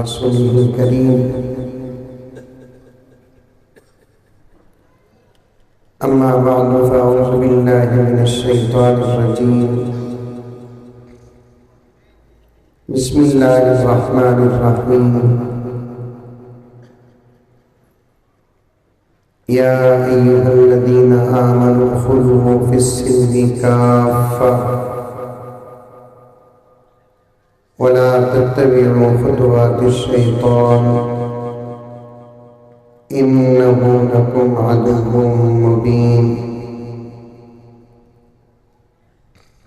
رسوله الكريم أما بعد فأعوذ بالله من الشيطان الرجيم بسم الله الرحمن الرحيم يا أيها الذين آمنوا ادخلوا في السلم كافة ولا تتبعوا خطوات الشيطان إنه لكم عدو مبين.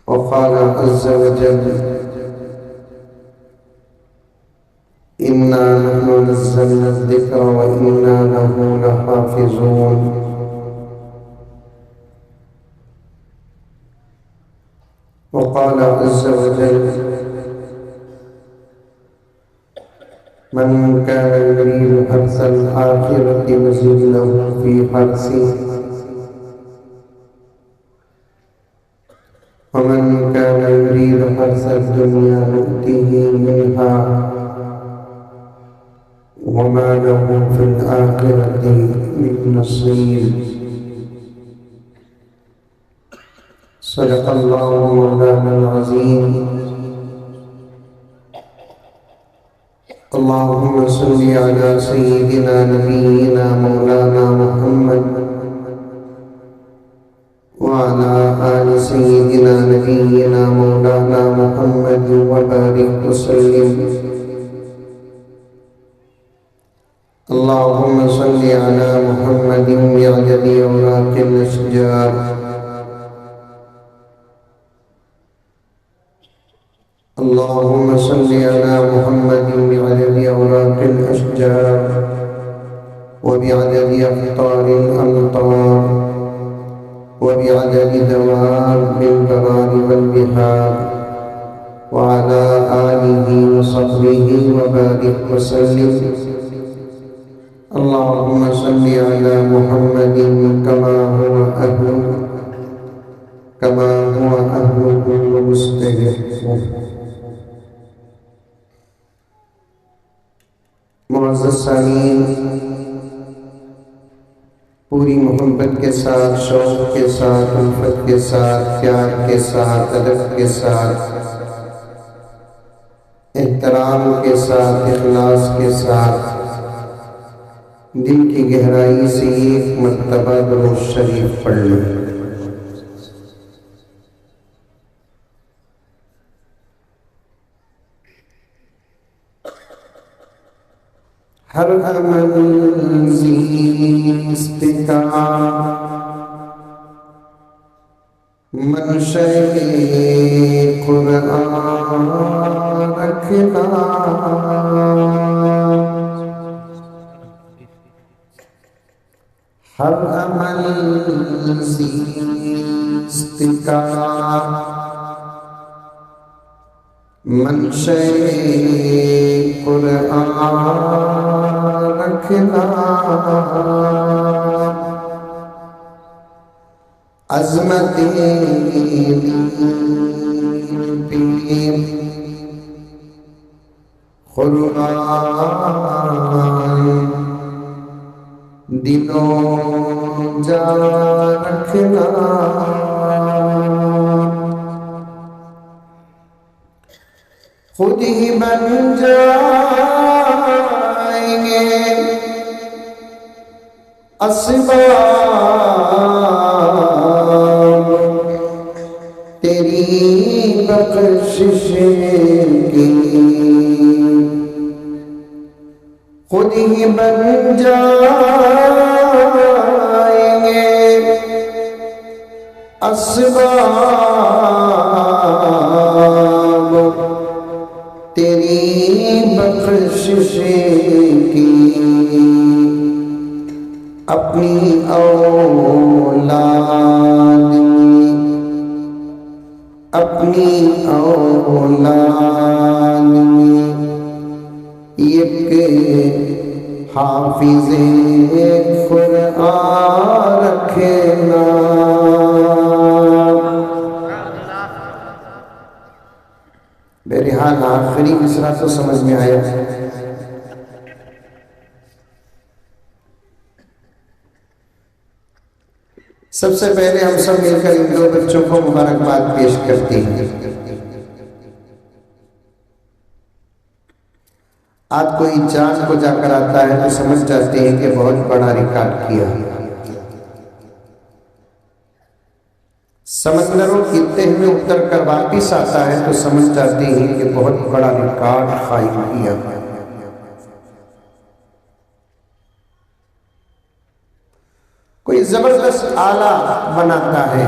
وقال عز وجل إنا نحن نزلنا الذكر وإنا له لحافظون. وقال عز وجل من كان يريد حرث الآخرة نزد له في حرثه ومن كان يريد حرث الدنيا نؤته منها وما له في الآخرة من نصيب. صدق الله مولانا العظيم. اللهم صل على سيدنا نبينا مولانا محمد وعلى آل سيدنا نبينا مولانا محمد وبارك وسلم. اللهم صل على محمد بعدد أوراق الأشجار اللهم صل على محمد بعدد أوراق الأشجار وبعدد أقطار الأمطار وبعدد دواب البرار والبحار وعلى آله وصحبه وبارك وسلم. اللهم صل على محمد كما هو أهله ومستحقه. معزز سامعین، پوری محبت کے ساتھ، شوق کے ساتھ، الفت کے ساتھ، پیار کے ساتھ، ادب کے ساتھ، احترام کے ساتھ، اخلاص کے ساتھ دل کی گہرائی سے ایک مرتبہ درود شریف پڑھ لیں۔ ہر منزل کا منشأ قرآن رکھنا، ہر منزل کا منشأ قرآن رکھنا، عظمت پیر قرآن دلوں جا رکھنا، خود ہی بن جائیں گے اسباب تیری بخشش کی، خود ہی بن جائیں گے اسباب تیری بخشش کی، اپنی اولاد میں ایک حافظ قرآن رکھنا۔ بہرحال آخری مصرع تو سمجھ میں آیا، سب سے پہلے ہم سب مل کر ان دو بچوں کو مبارکباد پیش کرتے ہیں۔ آج کوئی چاند کو جا کر آتا ہے تو سمجھ جاتے ہیں کہ بہت بڑا ریکارڈ کیا، سمندروں کی تہ میں اتر کر واپس آتا ہے تو سمجھ جاتے ہیں کہ بہت بڑا ریکارڈ قائم کیا۔ کوئی زبردست آلہ بناتا ہے،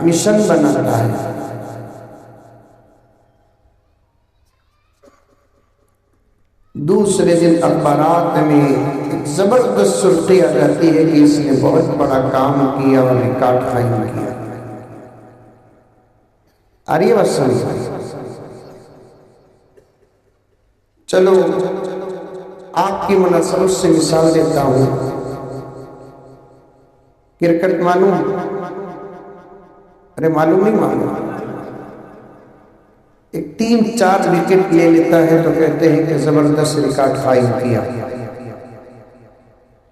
مشن بناتا ہے، دوسرے دن اخبارات میں ایک زبردست سرخی آ جاتی ہے کہ اس نے بہت بڑا کام کیا اور ریکارڈ قائم کیا۔ آ رہی ہے بات سمجھ؟ چلو آپ کی مناسبت سے مثال دیتا ہوں۔ کرکٹ معلوم؟ ارے معلوم نہیں معلوم؟ ایک 3-4 وکٹ لے لیتا ہے تو کہتے ہیں کہ زبردست ریکارڈ قائم کیا،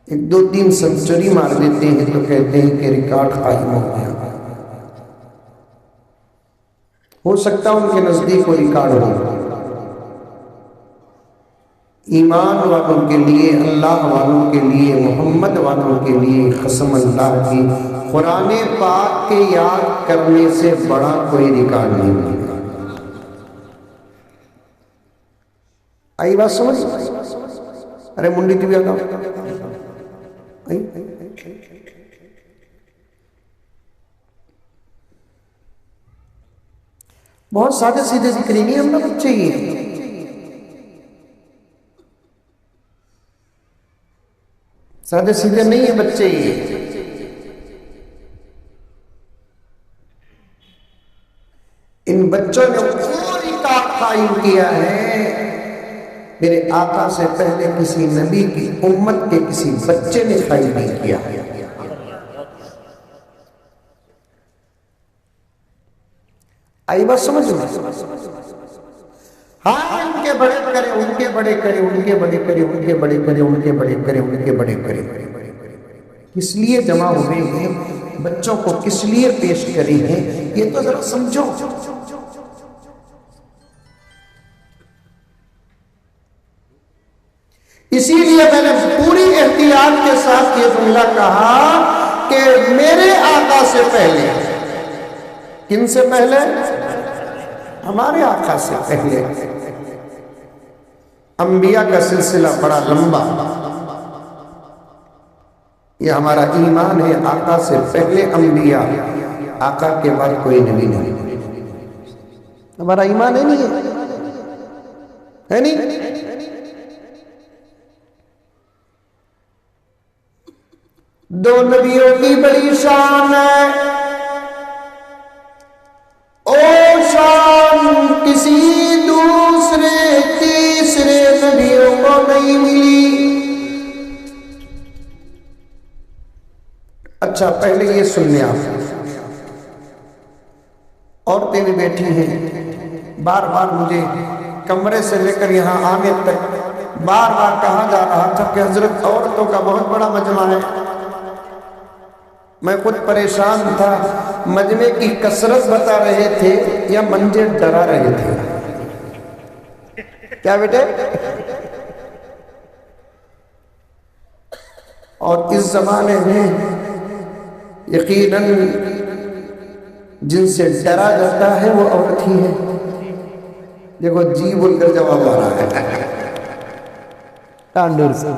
ایک 2-3 سنچری مار دیتے ہیں تو کہتے ہیں کہ ریکارڈ قائم ہو گیا۔ ہو سکتا ان کے نزدیک وہ ریکارڈ ہو۔ ایمان والوں کے لیے، اللہ والوں کے لیے، محمد والوں کے لیے قسم اللہ کی، قرآن پاک کے یاد کرنے سے بڑا کوئی ریکارڈ نہیں ملتا۔ آئی بات سمجھ؟ ارے منڈی ٹی وی آتا بہت سادے سیدھے ذکر ہی نہیں ہم لوگ چاہیے۔ سادے سیدھے نہیں ہیں بچے یہ۔ ان بچوں نے پوری ریکارڈ قائم کیا ہے، میرے آقا سے پہلے کسی نبی کی امت کے کسی بچے نے قائم نہیں کیا۔ آئی بات سمجھ میں؟ ہاں ان کے بڑے کرے، ان کے بڑے کرے، ان کے بڑے کرے، ان کے بڑے کرے، ان کے بڑے کرے، ان کے بڑے کرے۔ کس لیے جمع ہوئے ہیں؟ بچوں کو کس لیے پیش کرے ہیں؟ یہ تو ذرا سمجھو۔ اسی لیے میں نے پوری احتیاط کے ساتھ یہ جملہ کہا کہ میرے آقا سے پہلے، کن سے پہلے؟ ہمارے آقا سے پہلے۔ انبیاء کا سلسلہ بڑا لمبا، یہ ہمارا ایمان ہے۔ آقا سے پہلے انبیاء، آقا کے بعد کوئی نبی نہیں۔ ہمارا ایمان ہے نہیں ہے نہیں؟ دو نبیوں کی بڑی شان ہے، او شان کسی دوسرے تیسرے نبیوں کو نہیں ملی۔ اچھا پہلے یہ سننے آپ، عورتیں بھی بیٹھی ہیں، بار بار مجھے کمرے سے لے کر یہاں آنے تک بار بار کہا جا رہا تھا کہ حضرت عورتوں کا بہت بڑا مجمع ہے۔ میں خود پریشان تھا، مجمع کی کثرت بتا رہے تھے یا منظر ڈرا رہے تھے؟ کیا بیٹے؟ اور اس زمانے میں یقیناً جن سے ڈرا جاتا ہے وہ عورت ہی ہے۔ دیکھو جی بول کر جواب آ رہا ہے۔ ٹانڈور سے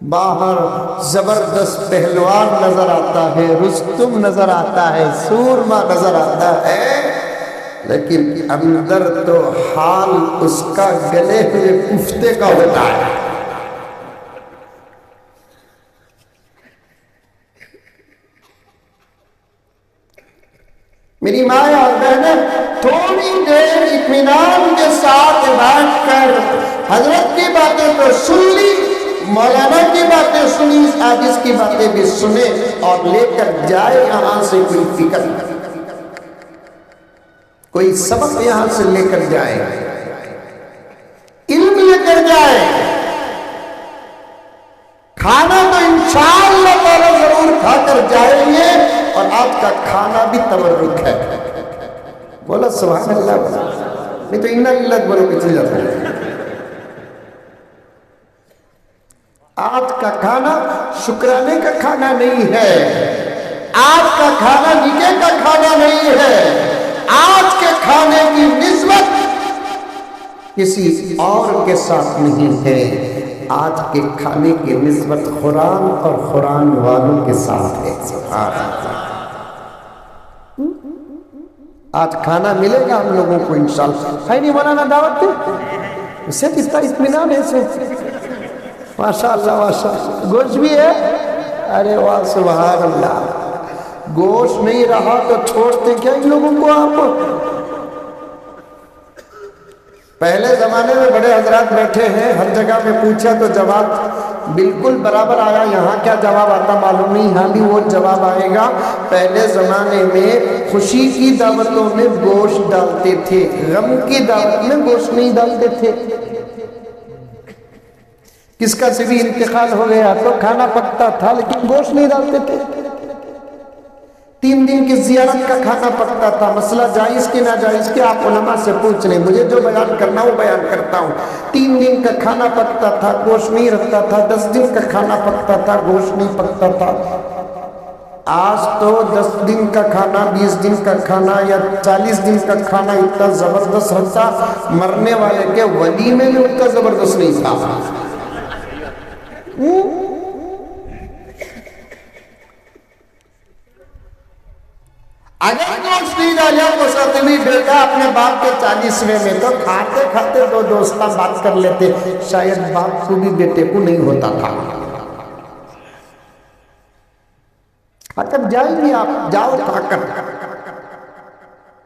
باہر زبردست پہلوان نظر آتا ہے، رستم نظر آتا ہے، سورما نظر آتا ہے، لیکن اندر تو حال اس کا گلے ہوئے کفتے کا ہوتا ہے۔ میری ماں اور بہنیں تھوڑی دیر اطمینان کے ساتھ بیٹھ کر حضرت کی باتیں تو سن لی، مولانا کی باتیں سنی، حدیث کی باتیں بھی سنے، اور لے کر جائے یہاں سے کوئی فکر، کوئی سبق یہاں سے لے کر جائے، علم لے کر جائے۔ کھانا تو انشاءاللہ تعالی ضرور کھا کر جائیں گے اور آج کا کھانا بھی تبرک ہے. بولا سبحان اللہ. نہیں تو انا للہ بولو کہ چل جاتا ہے. آج کا کھانا شکرانے کا کھانا نہیں ہے. آج کا کھانا نکے کا کھانا نہیں ہے. آج کے کھانے کی نسبت کسی اور کے ساتھ نہیں ہے. آج کے کھانے کی نسبت قرآن اور قرآن والوں کے ساتھ ہے. سبحان اللہ. آج کھانا ملے گا ہم لوگوں کو انشاءاللہ. ہے نہیں مولانا دعوت پہ اسے کتنا اطمینان ہے. اسے ماشاءاللہ ماشاءاللہ. گوشت بھی ہے. ارے واہ سبحان اللہ. گوشت نہیں رہا تو چھوڑتے کیا ان لوگوں کو آپ؟ پہلے زمانے میں بڑے حضرات بیٹھے ہیں, ہر جگہ میں پوچھا تو جواب بالکل برابر آیا. یہاں کیا جواب آتا معلوم نہیں, یہاں بھی وہ جواب آئے گا. پہلے زمانے میں خوشی کی دعوتوں میں گوشت ڈالتے تھے, غم کی دعوت میں گوشت نہیں ڈالتے تھے. کس کا سے بھی انتقال ہو گیا تو کھانا پکتا تھا لیکن گوشت نہیں ڈالتے تھے. 3 دن کی زیارت کا کھانا پکتا تھا. مسئلہ جائز کی ناجائز کی آپ علماء سے پوچھ لیں, مجھے جو بیان کرنا وہ بیان کرتا ہوں. 3 دن کا کھانا پکتا تھا, گوشت نہیں رکھتا تھا. 10 دن کا کھانا پکتا تھا, گوشت نہیں پکتا تھا. آج تو 10 دن کا کھانا, 20 دن کا کھانا یا 40 دن کا کھانا اتنا زبردست رہتا, مرنے والے کے ولیمے میں اتنا زبردست نہیں تھا. اگر گوشت نہیں ڈالا تو ساتویں بیٹا اپنے باپ کے 40ویں میں تو کھاتے کھاتے 2 دوستاں بات کر لیتے. شاید باپ کو بھی بیٹے کو نہیں ہوتا تھا. کھا کر جائیں گے آپ, جاؤ کھا کر.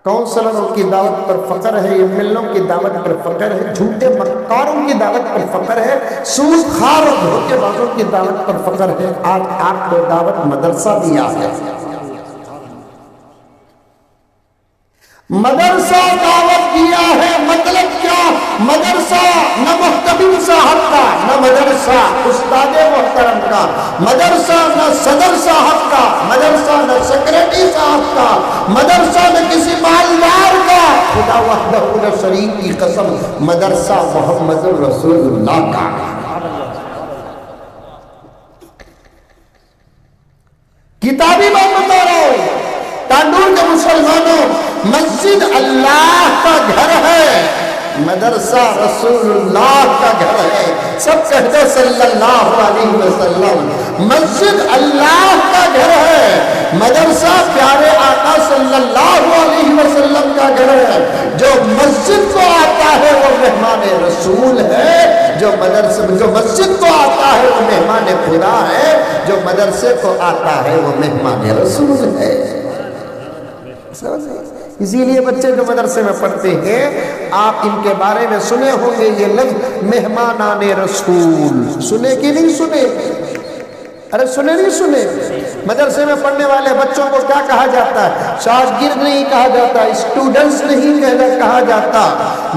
کونسلروں کی دعوت پر فخر ہے, ایم ایل اے کی دعوت پر فخر ہے, جھوٹے مکاروں کی دعوت پر فخر ہے, سود خوار اور دھوکے بازوں کی دعوت پر فخر ہے. آج آپ کو دعوت مدرسہ دیا ہے. مدرسہ دعوت دیا ہے. مطلب کیا؟ مدرسہ نہ محتمم صاحب کا, نہ مدرسہ استاد محترم کا, مدرسہ نہ صدر صاحب کا, مدرسہ نہ سیکریٹری صاحب کا, مدرسہ نہ کسی مالدار کا. خدا وحدہ لا شریک کی قسم, مدرسہ محمد رسول اللہ کا. کتابی بات بتا رہا ہوں, تانڈور کے مسلمانوں, مسجد اللہ کا گھر ہے, مدرسہ رسول اللہ کا گھر ہے. سب کہتے صلی اللہ علیہ وسلم. مسجد اللہ کا گھر ہے, مدرسہ پیارے آقا صلی اللہ علیہ وسلم کا گھر ہے. جو مسجد کو آتا ہے وہ مہمان رسول ہے, جو مسجد کو آتا ہے وہ مہمان خدا ہے, جو مدرسے کو آتا ہے وہ مہمان رسول ہے. اسی لیے بچے جو مدرسے میں پڑھتے ہیں آپ ان کے بارے میں سنے ہوں گے یہ لفظ مہمانان رسول. سنے کہ نہیں سنے؟ ارے سنے نہیں سنے؟ مدرسے میں پڑھنے والے بچوں کو کیا کہا جاتا ہے؟ شاگرد نہیں کہا جاتا, اسٹوڈنٹس نہیں کہا جاتا,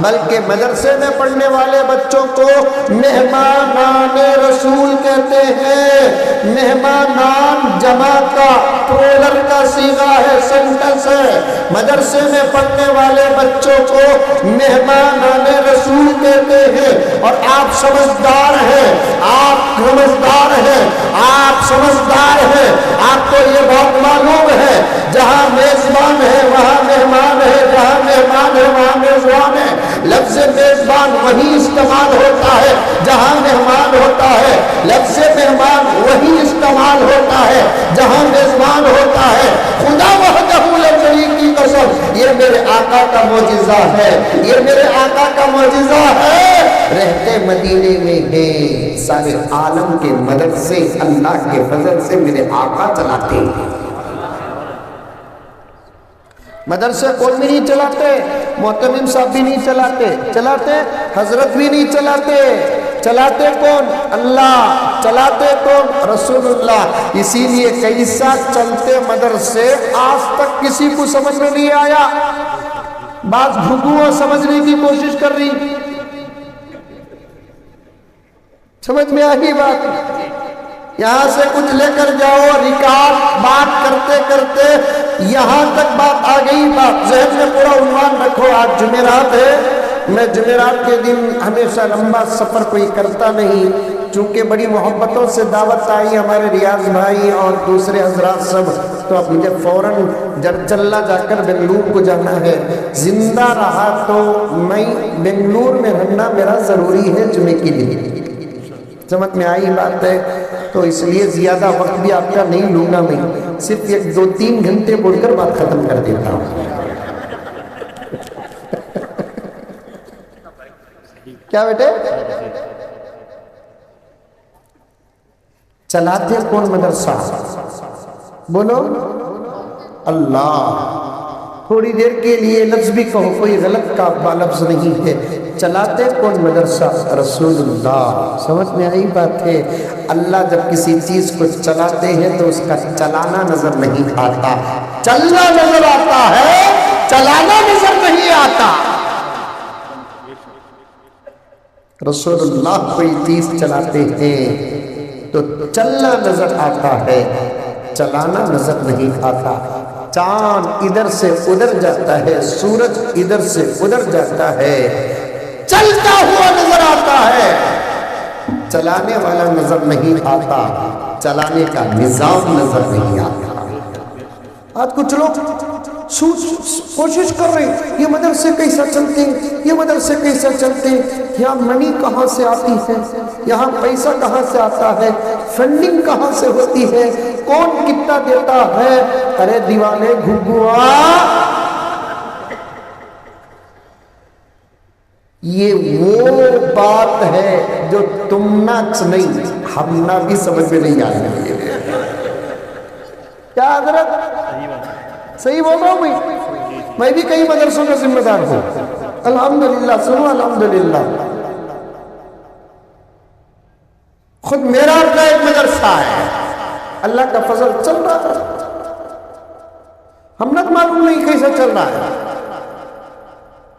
بلکہ مدرسے میں پڑھنے والے بچوں کو مہمانان رسول کہتے ہیں. مہمانان جمع کا پلورل کا صیغہ ہے, سینٹنس ہے. مدرسے میں پڑھنے والے بچوں کو مہمانان رسول کہتے ہیں. اور آپ سمجھدار ہیں, آپ سمجھدار ہیں, آپ سمجھدار ہیں. آپ کو یہ بات معلوم ہے جہاں میزبان ہے وہاں مہمان ہے, جہاں مہمان ہے وہاں میزبان ہے. لفظ میزبان وہی استعمال ہوتا ہے جہاں مہمان ہوتا ہے, لفظ مہمان وہی استعمال ہوتا ہے جہاں میزبان ہوتا ہے. خدا وحدہ لا شریک کی قسم, یہ میرے آقا کا معجزہ ہے, یہ میرے آقا کا معجزہ ہے. رہتے مدینے میں ہیں, سارے عالم کے مدد سے اللہ کے فضل سے میرے آقا چلاتے ہیں. مدرسے کون بھی نہیں چلاتے, محتمم صاحب بھی نہیں چلاتے, حضرت بھی نہیں چلاتے کون؟ اللہ. چلاتے کون؟ رسول اللہ. اسی لیے کئی سال چلتے مدرسے آج تک کسی کو سمجھ میں نہیں آیا. بعض بھگوا سمجھنے کی کوشش کر رہی, سمجھ میں آئی بات؟ یہاں سے کچھ لے کر جاؤ، ریکارڈ بات کرتے کرتے یہاں تک بات آ گئی، بات ذہن میں پورا عنوان رکھو، آج جمعرات ہے، میں جمعرات کے دن ہمیشہ لمبا سفر کوئی کرتا نہیں، چونکہ بڑی محبتوں سے دعوت آئی ہمارے ریاض بھائی اور دوسرے حضرات سب، تو اب مجھے فوراً جرچلہ جا کر بنگلور کو جانا ہے۔ زندہ رہا تو میں بنگلور میں رہنا میرا ضروری ہے جمعے کے دن، سمجھ میں آئی بات ہے؟ تو اس لیے زیادہ وقت بھی آپ کا نہیں لوں گا، میں صرف 1-2-3 گھنٹے بول کر بات ختم کر دیتا ہوں۔ کیا بیٹے؟ چلاتے کون مدرسہ؟ بولو اللہ۔ تھوڑی دیر کے لیے لفظ بھی کہو، کوئی غلط کا لفظ نہیں ہے۔ چلاتے کون مدرسہ؟ رسول اللہ۔ سمجھ میں آئی بات ہے؟ اللہ جب کسی چیز کو چلاتے ہیں تو اس کا چلانا نظر نہیں آتا، چلنا نظر آتا ہے، چلانا نظر نہیں آتا۔ رسول اللہ کوئی چیز چلاتے ہیں تو چلنا نظر آتا ہے، چلانا نظر نہیں آتا۔ چاند ادھر سے ادھر جاتا ہے، سورج ادھر سے ادھر جاتا ہے، چلتا ہوا نظر آتا ہے، چلانے والا نظر نہیں آتا، چلانے کا نظام نظر نہیں آتا۔ آج کچھ لوگ کوشش کر رہے ہیں یہ مدرسے کیسا چلتے ہیں، یہ مدرسے کیسا چلتے ہیں، یہاں منی کہاں سے آتی ہے، یہاں پیسہ کہاں سے آتا ہے، فنڈنگ کہاں سے ہوتی ہے، کون کتنا دیتا ہے۔ ارے دیوانے گھگوا، یہ وہ بات ہے جو تم نہ نہیں ہم نہ بھی سمجھ میں نہیں آئے گی۔ کیا حضرت صحیح بول رہا ہوں؟ میں بھی کئی مدرسوں کا ذمہ دار ہوں، الحمدللہ۔ سنو الحمدللہ، خود میرا اپنا ایک مدرسہ ہے، اللہ کا فضل چل رہا ہے، ہم نہ معلوم نہیں کیسا چل رہا ہے۔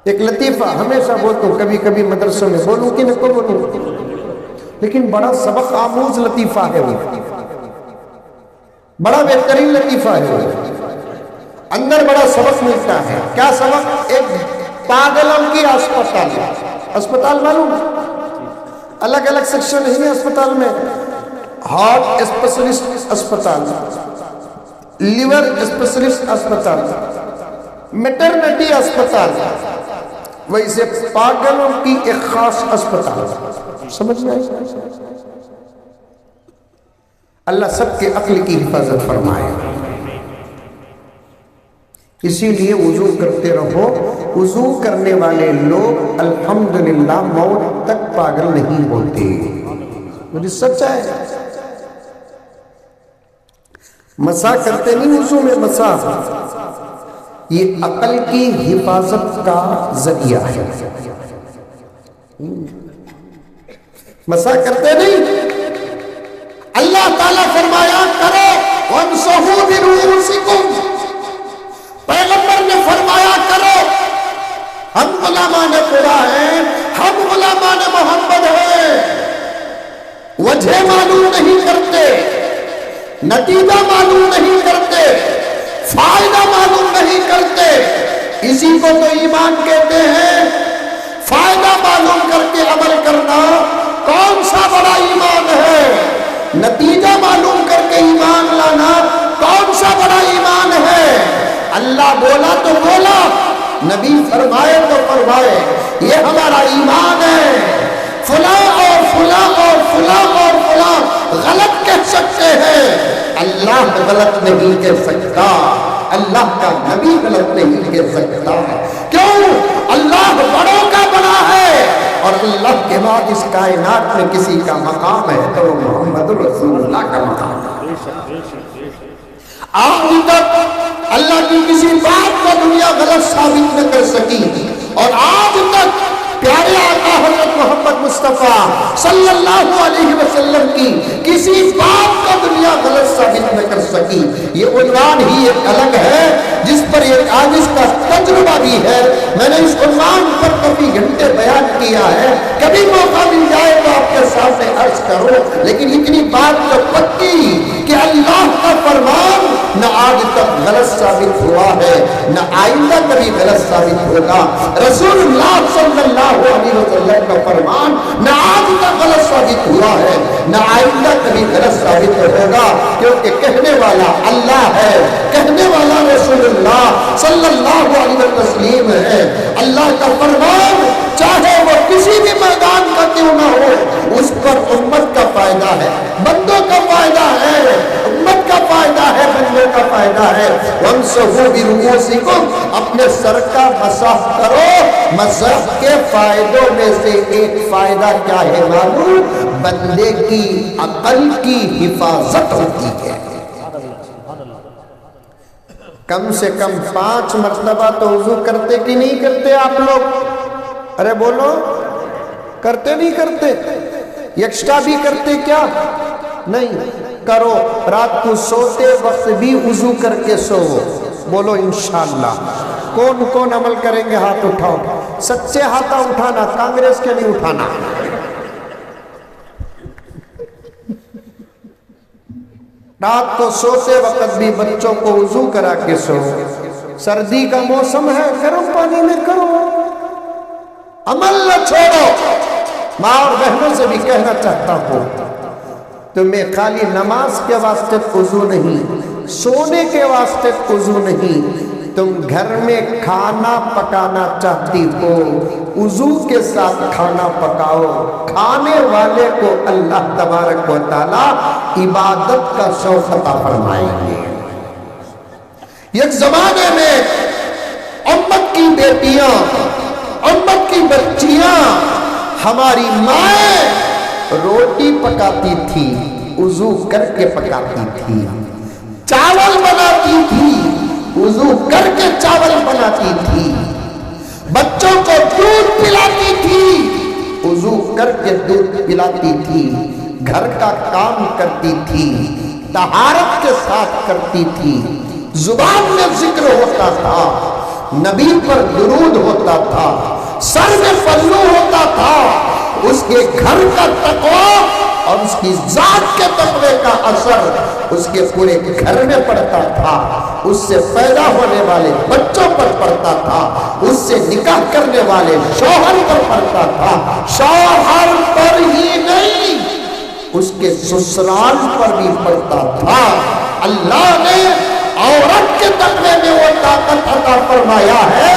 ایک لطیفہ ہمیشہ بولتا ہوں، کبھی کبھی مدرسوں میں بولوں کہ نہ بولوں، لیکن بڑا سبق آموز لطیفہ ہے وہ، بڑا بہترین لطیفہ ہے وہ، اندر بڑا سبق ملتا ہے۔ کیا سبق؟ ایک پاگلوں کی اسپتال معلوم، الگ الگ سیکشن نہیں ہے اسپتال میں، ہارٹ اسپیشلسٹ اسپتال، لیور اسپیشلسٹ اسپتال، میٹرنٹی اسپتال، ویسے پاگلوں کی ایک خاص اسپتال۔ سمجھ میں آئی؟ اللہ سب کے عقل کی حفاظت فرمائے۔ اسی لیے وضو کرتے رہو، وضو کرنے والے لوگ الحمدللہ موت تک پاگل نہیں ہوتے، مجھے سچ ہے۔ مسا کرتے نہیں وضو میں، مسا یہ عقل کی حفاظت کا ذریعہ ہے، مسا کرتے نہیں۔ اللہ تعالیٰ فرمایا کرو وَامْسَحُوا بِرُؤُوسِكُمْ، پیغمبر نے فرمایا کرو۔ ہم غلامان خدا ہیں، ہم غلامان محمد ہیں، وجہ معلوم نہیں کرتے، نتیجہ معلوم نہیں کرتے، فائدہ معلوم نہیں کرتے، اسی کو تو ایمان کہتے ہیں۔ فائدہ معلوم کر کے عمل کرنا کون سا بڑا ایمان ہے، نتیجہ معلوم کر کے ایمان لانا کون سا بڑا ایمان ہے۔ اللہ بولا تو بولا، نبی فرمائے تو فرمائے، یہ ہمارا ایمان ہے۔ فلاں اور فلاں اور فلاں اور فلاں غلط کہہ سکتے ہیں، اللہ غلط نہیں کہہ سکتا، اللہ کا نبی غلط نہیں کہہ سکتا۔ کیوں؟ اللہ بڑوں کا بڑا ہے، اور اللہ کے بعد اس کائنات میں کسی کا مقام ہے تو محمد رسول اللہ کا مقام ہے۔ آج تک اللہ کی کسی بات کو دنیا غلط ثابت نہ کر سکی، اور آج تک پیارے آقا حضرت محمد مصطفیٰ صلی اللہ علیہ وسلم کی کسی بات کو دنیا غلط ثابت نہ کر سکی۔ یہ عنوان ہی ایک الگ ہے جس پر ایک عاجز کا تجربہ بھی ہے۔ میں نے اس عنوان پر کافی گھنٹے بیان کیا ہے، کبھی موقع مل جائے تو آپ کے سامنے عرض کرو، لیکن اتنی بات جو کبھی غلط ثابت ہوگا۔ رسول اللہ صلی اللہ علیہ وسلم کا فرمان نہ آج تک غلط ثابت ہوا ہے نہ آئندہ کبھی غلط ثابت ہوگا، کیونکہ کہنے والا اللہ ہے، کہنے والا رسول اللہ صلی اللہ علیہ وسلم ہے۔ اللہ کا فرمان چاہے وہ کسی بھی میدان کا کیوں نہ ہو، اس پر امت کا فائدہ ہے، بندوں کا فائدہ ہے، امت کا فائدہ ہے، بندوں کا فائدہ ہے۔ وَامْسَحُوا بِرُؤُوسِكُمْ، اپنے سر کا مسح کرو۔ مسح کے فائدوں میں سے ایک فائدہ کیا ہے معلوم؟ بندے کی عقل کی حفاظت ہوتی ہے۔ کم سے کم 5 مرتبہ تو وضو کرتے کہ نہیں کرتے آپ لوگ؟ ارے بولو، کرتے نہیں کرتے؟ یکشٹا بھی کرتے کیا؟ نہیں کرو۔ رات کو سوتے وقت بھی وضو کر کے سو۔ بولو انشاءاللہ۔ کون کون عمل کریں گے؟ ہاتھ اٹھاؤ، سچے ہاتھ اٹھانا، کانگریس کے نہیں اٹھانا۔ رات کو سوتے وقت بھی بچوں کو وضو کرا کے سو۔ سردی کا موسم ہے، گرم پانی میں کرو، عمل نہ چھوڑو۔ ماں اور بہنوں سے بھی کہنا چاہتا ہوں، تمہیں خالی نماز کے واسطے وضو نہیں، سونے کے واسطے وضو نہیں، تم گھر میں کھانا پکانا چاہتی ہو، وضو کے ساتھ کھانا پکاؤ۔ کھانے والے کو اللہ تبارک و تعالی عبادت کا شوق عطا فرمائیں گے۔ ایک زمانے میں امت کی بیٹیاں، امت کی بچیاں، ہماری مائیں روٹی پکاتی تھی، وضو کر کے پکاتی تھی، چاول بناتی تھی، وضو کر کے چاول بناتی تھی، بچوں کو دودھ پلاتی تھی، وضو کر کے دودھ پلاتی تھی، گھر کا کام کرتی تھی، طہارت کے ساتھ کرتی تھی، زبان میں ذکر ہوتا تھا، نبی پر درود ہوتا تھا، سر میں پلو ہوتا تھا، اس کے گھر کا تقویٰ اور اس کی ذات کے تقوی کا اثر اس کے پورے گھر میں پڑتا تھا، اس سے پیدا ہونے والے بچوں پر پڑتا تھا، اس سے نکاح کرنے والے شوہر پر پڑتا تھا، شوہر پر ہی نہیں اس کے سسرال پر بھی پڑتا تھا۔ اللہ نے عورت کے تقوی میں وہ طاقت عطا فرمایا ہے،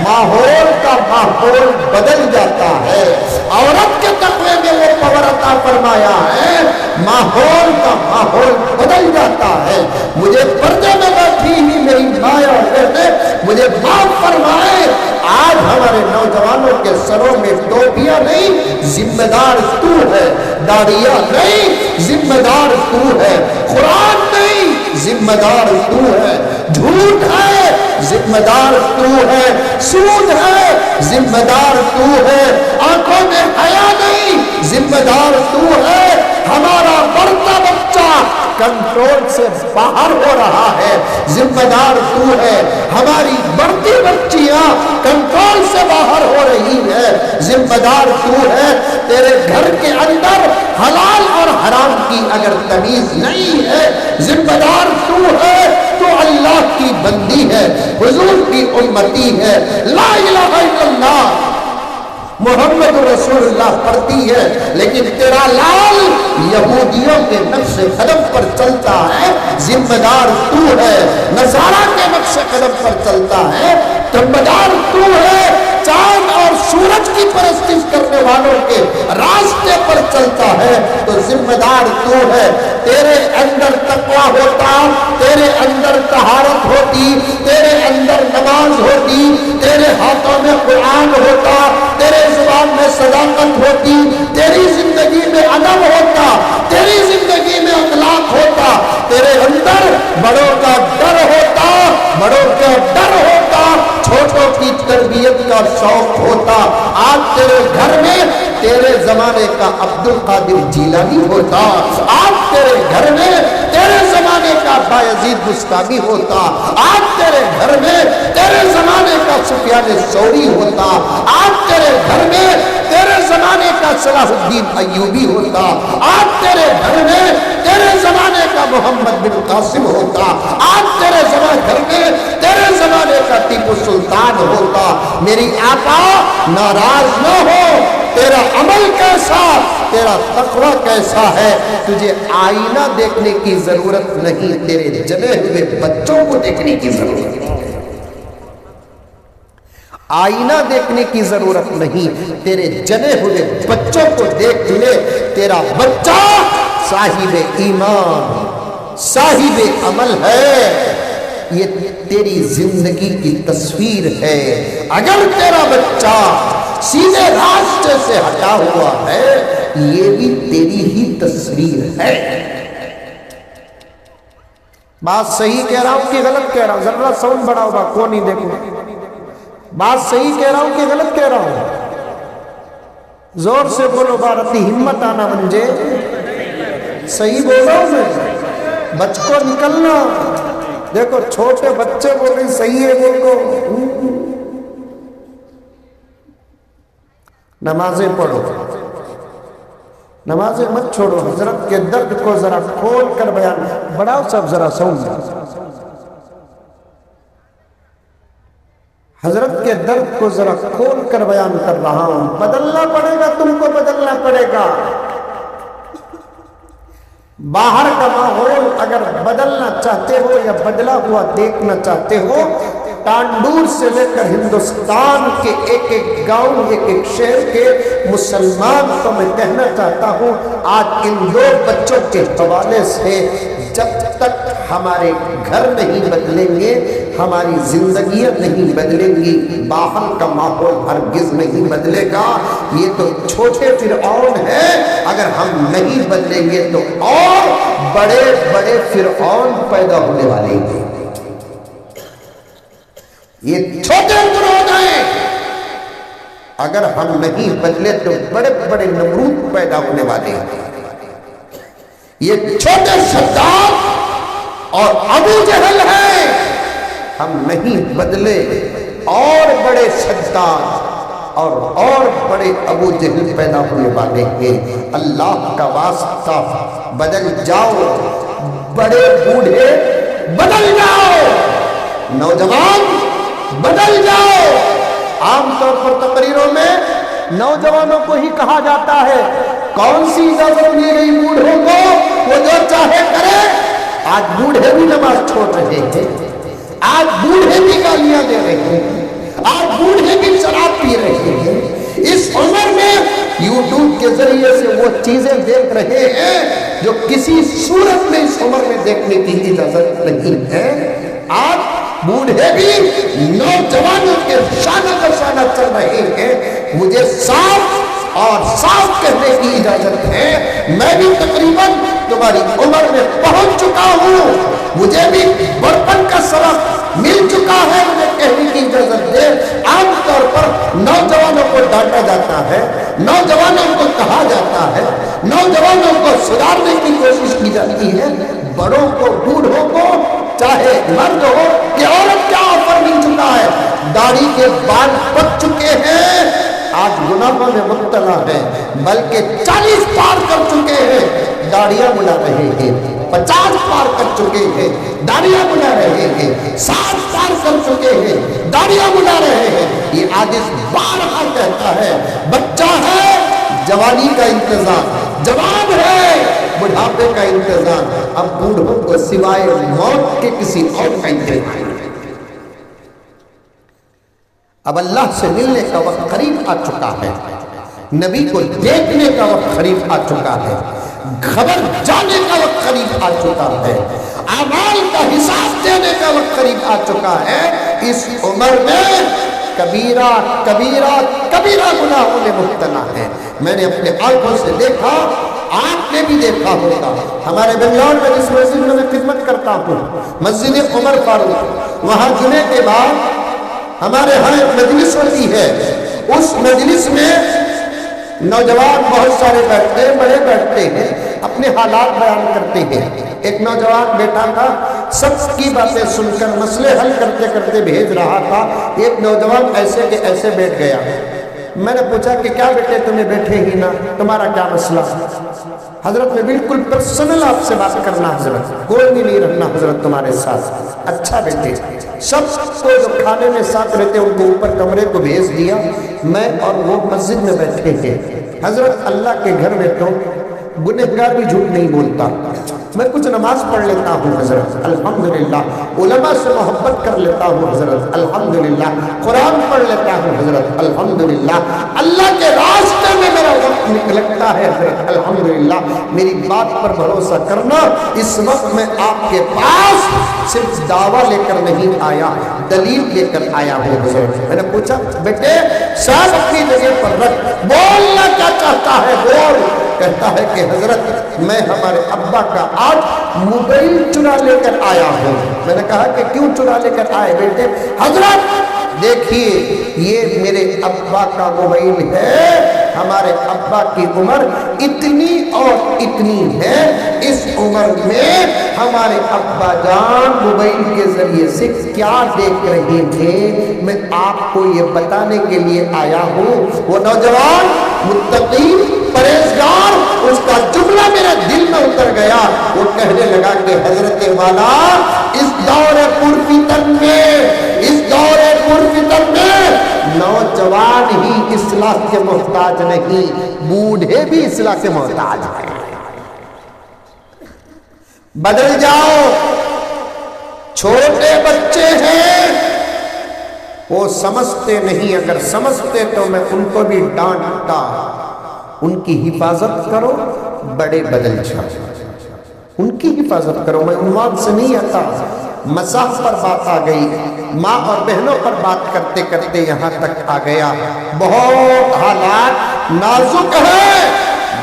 ماحول کا ماحول بدل جاتا ہے۔ عورت کے تقوی میں وہ پاور عطا فرمایا ہے، ماحول کا ماحول بدل جاتا ہے۔ مجھے پردے میں بیٹھی ہوئی میری ماں اور بہنیں مجھے معاف فرمائے، آج ہمارے نوجوانوں کے سروں میں ٹوپیاں نہیں، ذمہ دار تو ہے، داڑیاں نہیں، ذمہ دار تو ہے، قرآن نہیں، ذمہ دار تو ہے، جھوٹ ہے، ذمہ دار تو ہے، سود ہے، ذمہ دار تو ہے، آنکھوں میں حیا نہیں، ذمہ دار تو ہے۔ ہمارا بڑھتا بچہ کنٹرول سے باہر ہو رہا ہے، ذمہ دار تو ہے۔ ہماری بڑھتی بچیاں کنٹرول سے باہر ہو رہی ہے، ذمہ دار تو ہے۔ تیرے گھر کے اندر حلال اور حرام کی اگر تمیز نہیں ہے، ذمہ دار تو ہے۔ تو اللہ کی بندی ہے، حضور کی امتی ہے، لا الہ الا اللہ محمد رسول اللہ پڑھتی ہے، لیکن تیرا لال یہودیوں کے نقش قدم پر چلتا ہے، ذمہ دار تو ہے۔ نصارہ کے نقش قدم پر چلتا ہے، ذمہ دار تو ہے۔ چاند اور سورج کی پرستش کرنے والوں کے راستے پر چلتا ہے تو ذمہ دار تو ہے۔ تیرے اندر تقویٰ ہوتا، تیرے اندر طہارت ہوتی، تیرے اندر نماز ہوتی، تیرے ہاتھوں میں قرآن ہوتا، تیرے زبان میں صداقت ہوتی، تیری زندگی میں ادب ہوتا، تیری زندگی میں اخلاق ہوتا، تیرے اندر بڑوں کا ڈر ہوتا، بڑوں کا ڈر ہوتا، چھوٹوں کی تربیت کا شوق ہوتا۔ آج تیرے گھر میں تیرے زمانے کا عبد القادر جیلانی ہوتا، آج تیرے گھر میں تیرے زمانے کا بایزید بستامی ہوتا، آج تیرے گھر میں تیرے زمانے کا سفیان ثوری ہوتا، آج تیرے گھر میں تیرے زمانے کا صلاح الدین ایوبی ہوتا، آج تیرے گھر میں تیرے زمانے کا محمد بن قاسم ہوتا، آج تیرے گھر میں تیرے زمانے کا ٹیپو وہ سلطان ہوتا۔ میری آقا ناراض نہ ہو، تیرا عمل کیسا، تیرا تقوی کیسا ہے، تجھے آئینہ دیکھنے کی ضرورت نہیں، تیرے جنے ہوئے بچوں کو دیکھنے کی ضرورت ہے۔ آئینہ دیکھنے کی ضرورت نہیں، تیرے جنے ہوئے بچوں کو دیکھ لے۔ تیرا بچہ صاحب ایمان، صاحب عمل ہے، یہ تیری زندگی کی تصویر ہے۔ اگر تیرا بچہ سیدھے راستے سے ہٹا ہوا ہے، یہ بھی تیری ہی تصویر ہے۔ بات صحیح کہہ رہا ہوں کہ غلط کہہ رہا ہوں؟ ذرا ساؤنڈ بڑا ہوگا، کون نہیں دیکھو۔ بات صحیح کہہ رہا ہوں کہ غلط کہہ رہا ہوں؟ زور سے بولو، بھارتی ہمت آنا منجے، صحیح بول رہا ہوں میں؟ بچ کو نکلنا، دیکھو چھوٹے بچے بول رہے صحیح ہے بول کو۔ نمازیں پڑھو، نمازیں مت چھوڑو، حضرت کے درد کو ذرا کھول کر بیان بڑھاؤ، سب ذرا سمجھ۔ حضرت کے درد کو ذرا کھول کر بیان کر رہا ہوں۔ بدلنا پڑے گا، تم کو بدلنا پڑے گا۔ باہر کا ماحول اگر بدلنا چاہتے ہو یا بدلا ہوا دیکھنا چاہتے ہو، تانڈور سے لے کر ہندوستان کے ایک ایک گاؤں، ایک ایک شہر کے مسلمان کو میں کہنا چاہتا ہوں، آج ان دو بچوں کے حوالے سے جب تک ہمارے گھر نہیں بدلیں گے، ہماری زندگیاں نہیں بدلیں گی، باہر کا ماحول ہرگز نہیں بدلے گا۔ یہ تو چھوٹے فرعون ہیں، اگر ہم نہیں بدلیں گے تو اور بڑے بڑے فرعون پیدا ہونے والے ہیں۔ یہ چھوٹے فرعون ہیں، اگر ہم نہیں بدلے تو بڑے بڑے نمرود پیدا ہونے والے ہیں۔ یہ چھوٹے صدام اور ابو جہل ہیں، ہم نہیں بدلے اور بڑے صدام اور بڑے ابو جہل پیدا ہونے والے ہیں۔ اللہ کا واسطہ بدل جاؤ، بڑے بوڑھے بدل جاؤ، نوجوان بدل جاؤ۔ عام طور پر تقریروں میں نوجوانوں کو ہی کہا جاتا ہے، کون سی اجازت دی گئی بوڑھوں کو، وہ جو چاہے کرے۔ آج بوڑھے بھی نماز چھوڑ رہے ہیں، آج بوڑھے بھی گالیاں دے رہے ہیں، آج بوڑھے بھی شراب پی رہے ہیں۔ اس عمر میں یوٹیوب کے ذریعے سے وہ چیزیں دیکھ رہے ہیں جو کسی صورت میں اس عمر میں دیکھنے کی اجازت نہیں ہے۔ آج بوڑھے بھی نوجوانوں کے شانہ بشانہ چل رہے ہیں۔ مجھے صاف اور صاف کہنے کی اجازت ہے، میں بھی تقریباً تمہاری عمر میں پہنچ چکا ہوں، مجھے بھی بڑپن کا سبق مل چکا ہے، مجھے کہنے کی اجازت دے۔ عام طور پر نوجوانوں کو ڈانٹا جاتا ہے، نوجوانوں کو کہا جاتا ہے، نوجوانوں کو سدھارنے کی کوشش کی جاتی ہے۔ بڑوں کو، بوڑھوں کو، چاہے مرد ہو کہ عورت، کیا آفر مل چکا ہے؟ داڑھی کے بال پک چکے ہیں، آج گناہوں میں مبتلا ہے، بلکہ 40 پار کر چکے ہیں، داڑیاں بنا رہے ہیں، 50 پار کر چکے ہیں، داڑیاں بنا رہے ہیں، 60 پار کر چکے ہیں، داڑیاں بنا رہے ہیں۔ یہ حدیث بارہا کہتا ہے، بچہ ہے جوانی کا انتظام، جوان ہے بڑھاپے کا انتظام، اب بوڑھوں کو سوائے موت کے کسی اور کا انتظام۔ اب اللہ سے ملنے کا وقت قریب آ چکا ہے، نبی کو دیکھنے کا وقت قریب آ چکا ہے، خبر جانے کا وقت قریب آ چکا ہے، اعمال کا حساب دینے کا وقت قریب آ چکا ہے۔ اس عمر میں کبیرہ کبیرہ کبیرہ گناہوں میں مبتلا ہے۔ میں نے اپنے آنکھوں سے دیکھا، آپ نے بھی دیکھا ہوگا، ہمارے بنگلور میں جس مسجد میں خدمت کرتا ہوں، مسجد عمر فاروق، وہاں جمعے کے بعد ہمارے ہاں ایک مجلس ہوتی ہے، اس مجلس میں نوجوان بہت سارے بیٹھتے ہیں، بڑے بیٹھتے ہیں، اپنے حالات بیان کرتے ہیں۔ ایک نوجوان بیٹا تھا، سب کی باتیں سن کر مسئلے حل کرتے کرتے بھیج رہا تھا، ایک نوجوان ایسے کہ ایسے بیٹھ گیا، میں نے پوچھا کہ کیا بیٹے تمہیں بیٹھے ہی نہ، تمہارا کیا مسئلہ؟ حضرت میں بالکل پرسنل آپ سے بات کرنا حضرت، کوئی بھی نہیں رہنا حضرت تمہارے ساتھ۔ اچھا بیٹے، سب کو جو کھانے میں ساتھ رہتے ان کو اوپر کمرے کو بھیج دیا، میں اور وہ مسجد میں بیٹھے تھے۔ حضرت اللہ کے گھر میں تو گنہگار بھی جھوٹ نہیں بولتا، میں کچھ نماز پڑھ لیتا ہوں حضرت الحمدللہ، علماء سے محبت کر لیتا ہوں حضرت الحمدللہ، قرآن پڑھ لیتا ہوں حضرت الحمدللہ، اللہ کے راستے میں میرا وقت نکلتا ہے حضرت الحمدللہ۔ میری بات پر بھروسہ کرنا، اس وقت میں آپ کے پاس صرف دعویٰ لے کر نہیں آیا، دلیل لے کر آیا ہوں حضرت۔ میں نے پوچھا بیٹے ساتھ اپنی جگہ پر رکھ، بولنا کیا چاہتا ہے بول۔ کہتا ہے کہ حضرت میں ہمارے ابا کا آج موبائل چرا لے کر آیا ہوں۔ میں نے کہا کہ کیوں چرا لے کر آئے بیٹے؟ حضرت دیکھیے یہ میرے ابا کا موبائل ہے، ہمارے ابا کی عمر اتنی اور اتنی ہے، اس عمر میں ہمارے ابا جان موبائل کے ذریعے سے کیا دیکھ رہے تھے، میں آپ کو یہ بتانے کے لیے آیا ہوں۔ وہ نوجوان متقی پرہیزگار، اس کا جملہ میرے دل میں اتر گیا۔ وہ کہنے لگا کہ حضرت والا اس دور پرفتن میں نوجوان ہی اصلاح کے محتاج نہیں، بوڑھے بھی اصلاح کے محتاج ہیں۔ بدل جاؤ، چھوٹے بچے ہیں وہ سمجھتے نہیں، اگر سمجھتے تو میں ان کو بھی ڈانٹتا۔ ان کی حفاظت کرو، بڑے بدل جاؤ، ان کی حفاظت کرو۔ میں عنوان سے نہیں آتا، مذاق پر بات آ گئی، ماں اور بہنوں پر بات کرتے کرتے یہاں تک آ گیا۔ بہت حالات نازک ہے،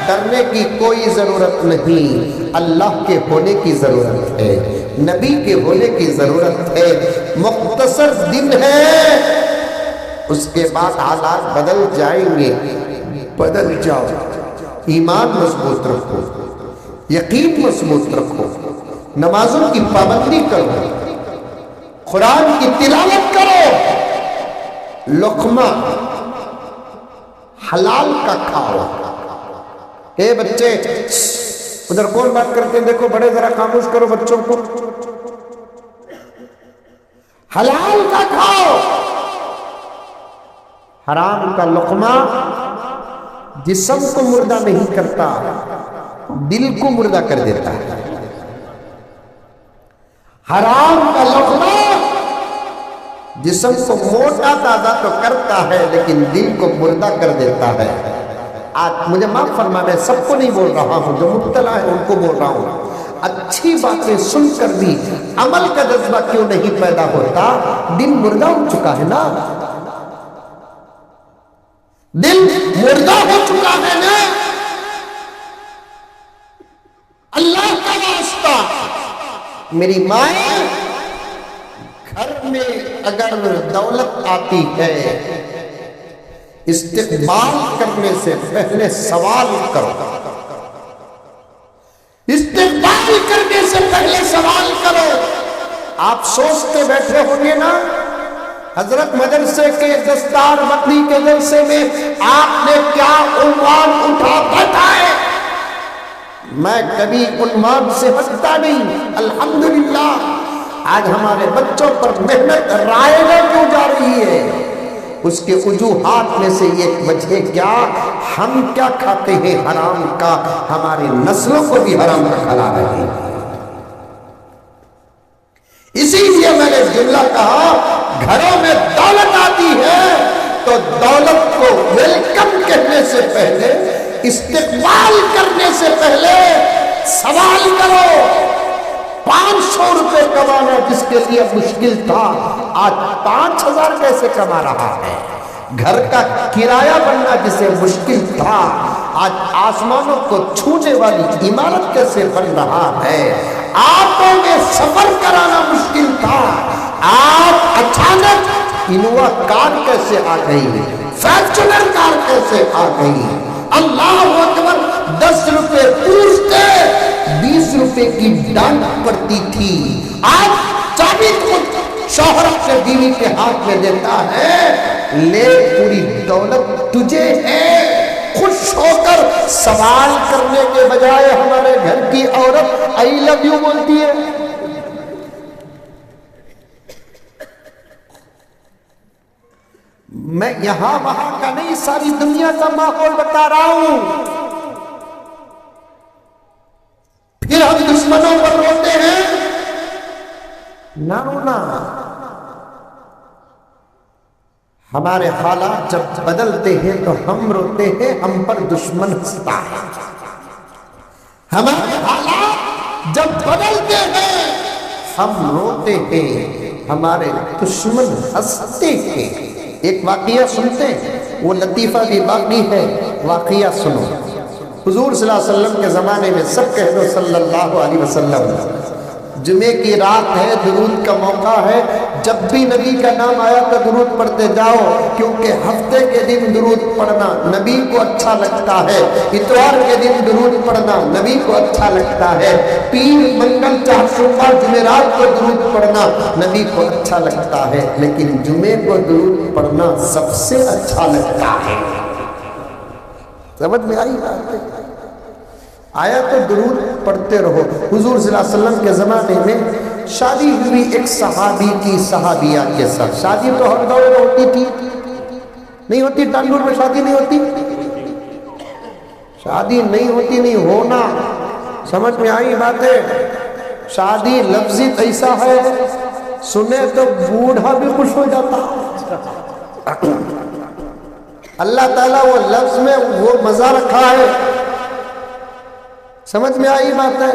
ڈرنے کی کوئی ضرورت نہیں، اللہ کے ہونے کی ضرورت ہے، نبی کے ہونے کی ضرورت ہے۔ مختصر دن ہے، اس کے بعد حالات بدل جائیں گے۔ بدل جاؤ، ایمان مضبوط رکھو، یقین مضبوط رکھو، نمازوں کی پابندی کرو، قرآن کی تلاوت کرو، لقمہ حلال کا کھاؤ۔ اے بچے ادھر کون بات کرتے ہیں؟ دیکھو بڑے ذرا خاموش کرو بچوں کو۔ حلال کا کھاؤ، حرام کا لقمہ جسم کو مردہ نہیں کرتا، دل کو مردہ کر دیتا ہے۔ حرام کا لقمہ جسم کو موٹا تازہ تو کرتا ہے لیکن دل کو مردہ کر دیتا ہے۔ آج مجھے معاف فرما، میں سب کو نہیں بول رہا ہوں، جو مبتلا ہے ان کو بول رہا ہوں۔ اچھی باتیں سن کر بھی عمل کا جذبہ کیوں نہیں پیدا ہوتا؟ دل مردہ ہو چکا ہے نا، دل مردہ ہو چکا ہے نا۔ اللہ کا واسطہ میری مائیں، گھر میں اگر دولت آتی ہے استقبال کرنے سے پہلے سوال کرو، استقبال کرنے سے پہلے سوال کرو۔ آپ سوچتے بیٹھے ہوں گے نا حضرت مدرسے کے دستار بندی کے جلسے میں آپ نے کیا عنوان اٹھا بتائے؟ میں کبھی عنوان سے ہٹتا نہیں، الحمدللہ۔ آج ہمارے بچوں پر محنت رائے کیوں جا رہی ہے؟ اس کے وجوہات میں سے ایک وجہ کیا؟ ہم کیا کھاتے ہیں حرام کا، ہماری نسلوں کو بھی حرام کا کھلا رہے ہیں۔ اسی لیے میں نے جملہ کہا، گھروں میں دولت آتی ہے تو دولت کو ویلکم کہنے سے پہلے، استقبال کرنے سے پہلے سوال کرو۔ 500 روپے کمانا جس کے لیے مشکل تھا آج 5000 کیسے کما رہا ہے؟ گھر کا کرایہ بننا جسے مشکل تھا آج آسمانوں کو چھونے والی عمارت کیسے بن رہا ہے؟ آٹو میں سفر کرانا مشکل تھا آج اچانک انووا کار کیسے آ گئی، فارچونر کار کیسے آ گئی؟ اللہ اکبر۔ 10 روپے پوچھتے 20 روپے کی ڈانٹ پڑتی تھی، آج چابی کو شوہرت سے بیوی کے ہاتھ میں دیتا ہے، لے پوری دولت تجھے ہے۔ خوش ہو کر سوال کرنے کے بجائے ہمارے گھر کی عورت آئی لو یو بولتی ہے۔ میں یہاں وہاں کا نہیں، ساری دنیا کا ماحول بتا رہا ہوں۔ پھر ہم دشمنوں پر روتے ہیں، نہ رونا۔ ہمارے حالات جب بدلتے ہیں تو ہم روتے ہیں، ہم پر دشمن ہنستا ہے۔ ہمارے حالات جب بدلتے ہیں ہم روتے ہیں، ہمارے دشمن ہنستے ہیں۔ ایک واقعہ سنتے ہیں، وہ لطیفہ بھی باقی ہے، واقعہ سنو۔ حضور صلی اللہ علیہ وسلم کے زمانے میں، سب کہہ دو صلی اللہ علیہ وسلم، جمعے کی رات ہے، درود کا موقع ہے، جب بھی نبی کا نام آیا تو درود پڑھتے جاؤ، کیونکہ ہفتے کے دن درود پڑھنا نبی کو اچھا لگتا ہے، اتوار کے دن درود پڑھنا نبی کو اچھا لگتا ہے، پیر منگل چہارشنبہ جمعرات کو درود پڑھنا نبی کو اچھا لگتا ہے، لیکن جمعے کو درود پڑھنا سب سے اچھا لگتا ہے۔ سمجھ میں آئی بات ہے؟ آیا تو درود پڑھتے رہو۔ حضور صلی اللہ علیہ وسلم کے زمانے میں شادی ہوئی ایک صحابی کی صحابیہ کے ساتھ۔ شادی تو ہر دور میں ہوتی تھی، نہیں ہوتی؟ ٹانڈور میں شادی نہیں ہوتی؟ شادی نہیں ہوتی، نہیں ہونا۔ سمجھ میں آئی بات ہے؟ شادی لفظی ایسا ہے، سنے تو بوڑھا بھی خوش ہو جاتا۔ اللہ تعالیٰ وہ لفظ میں وہ مزہ رکھا ہے۔ سمجھ میں آئی بات ہے؟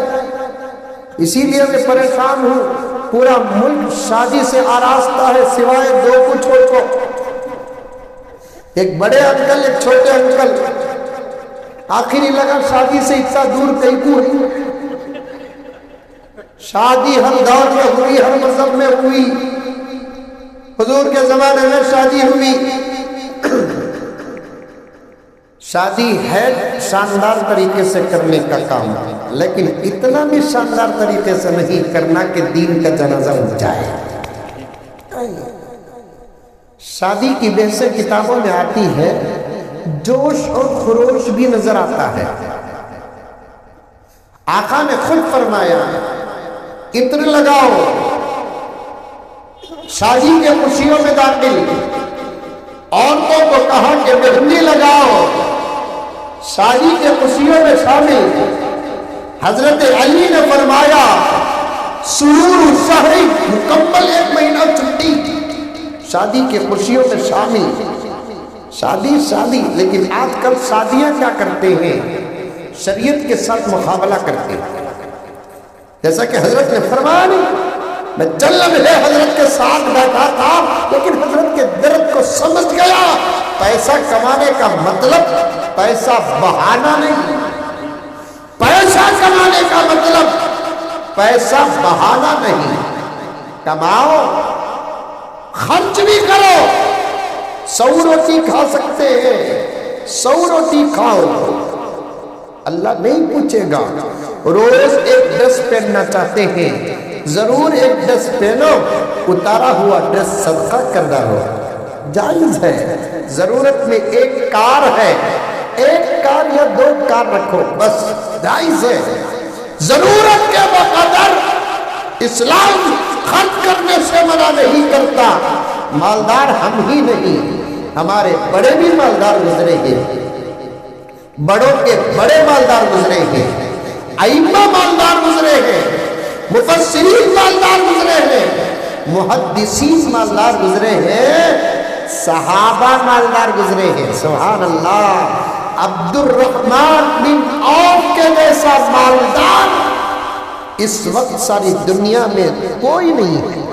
اسی لیے میں پریشان ہوں، پورا ملک شادی سے آراستہ ہے سوائے دو کو چھوڑ کو۔ ایک بڑے انکل، ایک چھوٹے انکل، آخری لگا شادی سے اتنا دور کہیں کو ہے۔ شادی ہر دور میں ہوئی، ہر مذہب میں ہوئی۔ حضور کے زمانے میں شادی ہوئی۔ شادی ہے شاندار طریقے سے کرنے کا کام، لیکن اتنا بھی شاندار طریقے سے نہیں کرنا کہ دین کا جنازہ اٹھ جائے۔ شادی کی بحثیں کتابوں میں آتی ہے، جوش اور خروش بھی نظر آتا ہے۔ آقا نے خود فرمایا عطر لگاؤ، شادی کے خوشیوں میں داخل۔ عورتوں کو کہا کہ مہندی لگاؤ، شادی کے خوشیوں میں شامل۔ حضرت علی نے فرمایا سرور شہری، مکمل 1 مہینہ چھٹی، شادی کے خوشیوں میں شامل۔ شادی شادی، لیکن آج کل شادیاں کیا کرتے ہیں؟ شریعت کے ساتھ مقابلہ کرتے ہیں۔ جیسا کہ حضرت نے فرمایا، میں چل رہے حضرت کے ساتھ بیٹھا تھا، لیکن حضرت کے درد کو سمجھ گیا۔ پیسہ کمانے کا مطلب پیسہ بہانا نہیں، پیسہ کمانے کا مطلب پیسہ بہانا نہیں۔ کماؤ، خرچ بھی کرو۔ 100 روٹی کھا سکتے ہیں، 100 روٹی کھاؤ، اللہ نہیں پوچھے گا۔ روز ایک ڈریس پہننا چاہتے ہیں، ضرور ایک ڈریس پہنو، اتارا ہوا ڈریس صدقہ کر ڈالو، جائز ہے۔ ضرورت میں ایک کار ہے، 1 کار یا 2 کار رکھو، بس جائز ہے۔ ضرورت کے بقدر اسلام خرچ کرنے سے منع نہیں کرتا۔ مالدار ہم ہی نہیں، ہمارے بڑے بھی مالدار گزرے ہیں، بڑوں کے بڑے مالدار گزرے ہیں، ائمہ مالدار گزرے ہیں، مفسرین مالدار گزرے ہیں، محدثین مالدار گزرے ہیں، صحابہ مالدار گزرے ہیں۔ سبحان اللہ۔ عبد الرحمن بن عوف کے جیسا مالدار اس وقت ساری دنیا میں کوئی نہیں ہے۔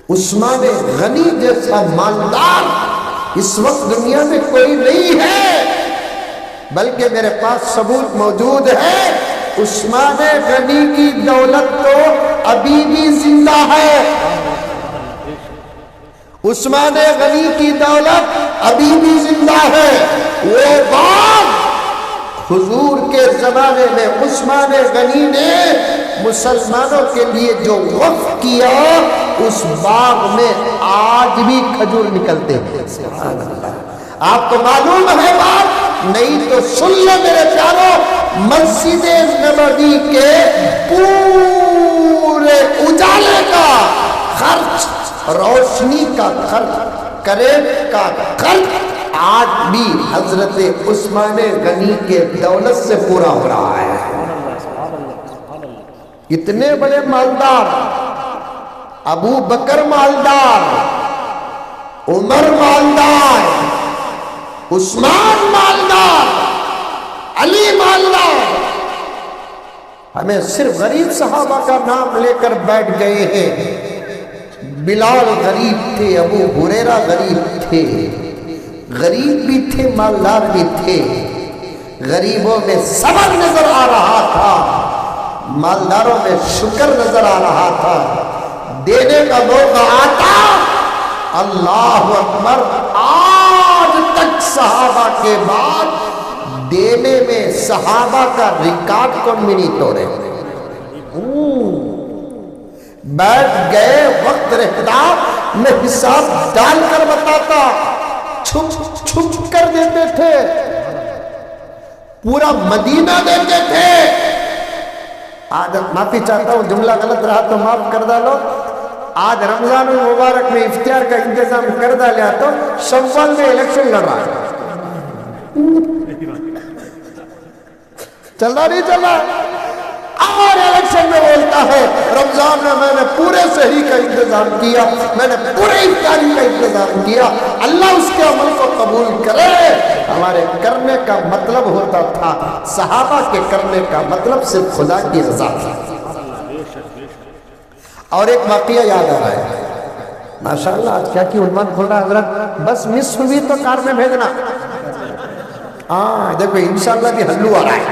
عثمان غنی جیسا مالدار اس وقت دنیا میں کوئی نہیں ہے، بلکہ میرے پاس ثبوت موجود ہے، عثمان غنی کی دولت تو ابھی بھی زندہ ہے۔ عثمان غنی کی دولت ابھی بھی زندہ ہے۔ وہ باغ حضور کے زمانے میں عثمان غنی نے مسلمانوں کے لیے جو وقف کیا، اس باغ میں آج بھی کھجور نکلتے ہیں۔ سبحان اللہ۔ آپ کو معلوم ہے بات؟ نہیں تو سن لو میرے پیاروں، مسجد نبوی کے پورے اجالے کا خرچ، روشنی کا خرچ، کریب کا خرچ آج بھی حضرت عثمان غنی کے دولت سے پورا ہو رہا ہے۔ اتنے بڑے مالدار، ابو بکر مالدار، عمر مالدار، عثمان مالدار، علی مالدار، ہمیں صرف غریب صحابہ کا نام لے کر بیٹھ گئے ہیں۔ بلال غریب تھے، ابو ہریرہ غریب تھے، غریب بھی تھے، مالدار بھی تھے۔ غریبوں میں صبر نظر آ رہا تھا، مالداروں میں شکر نظر آ رہا تھا۔ دینے کا موقع آتا، اللہ اکبر، آج تک صحابہ کے بعد دینے میں صحابہ کا ریکارڈ کون بھی نہیں توڑے۔ بیٹھ گئے، وقت رہتا میں حساب ڈال کر بتاتا، چھپ چھپ کر دیتے تھے، پورا مدینہ دیتے تھے۔ آج معافی چاہتا ہوں، جملہ غلط رہا تو معاف کر ڈالو۔ آج رمضان المبارک میں افطار کا انتظام کر ڈالیا تو شوال میں الیکشن لڑ رہا ہے، چل رہا نہیں چل رہا؟ اور الیکشن میں بولتا ہے رمضان میں میں نے پورے سحری کا انتظام کیا، میں نے پورے افطاری کا انتظام کیا۔ اللہ اس کے عمل کو قبول کرے۔ ہمارے کرنے کا مطلب ہوتا تھا، صحابہ کے کرنے کا مطلب صرف خدا کی رضا تھی۔ اور ایک واقعہ یاد آ رہا ہے، ماشاءاللہ آج کیا کی عنوان کھول رہا ہے حضرت، بس مس ہوئی تو کار میں بھیجنا۔ دیکھو انشاءاللہ بھی ہلو آ رہا ہے۔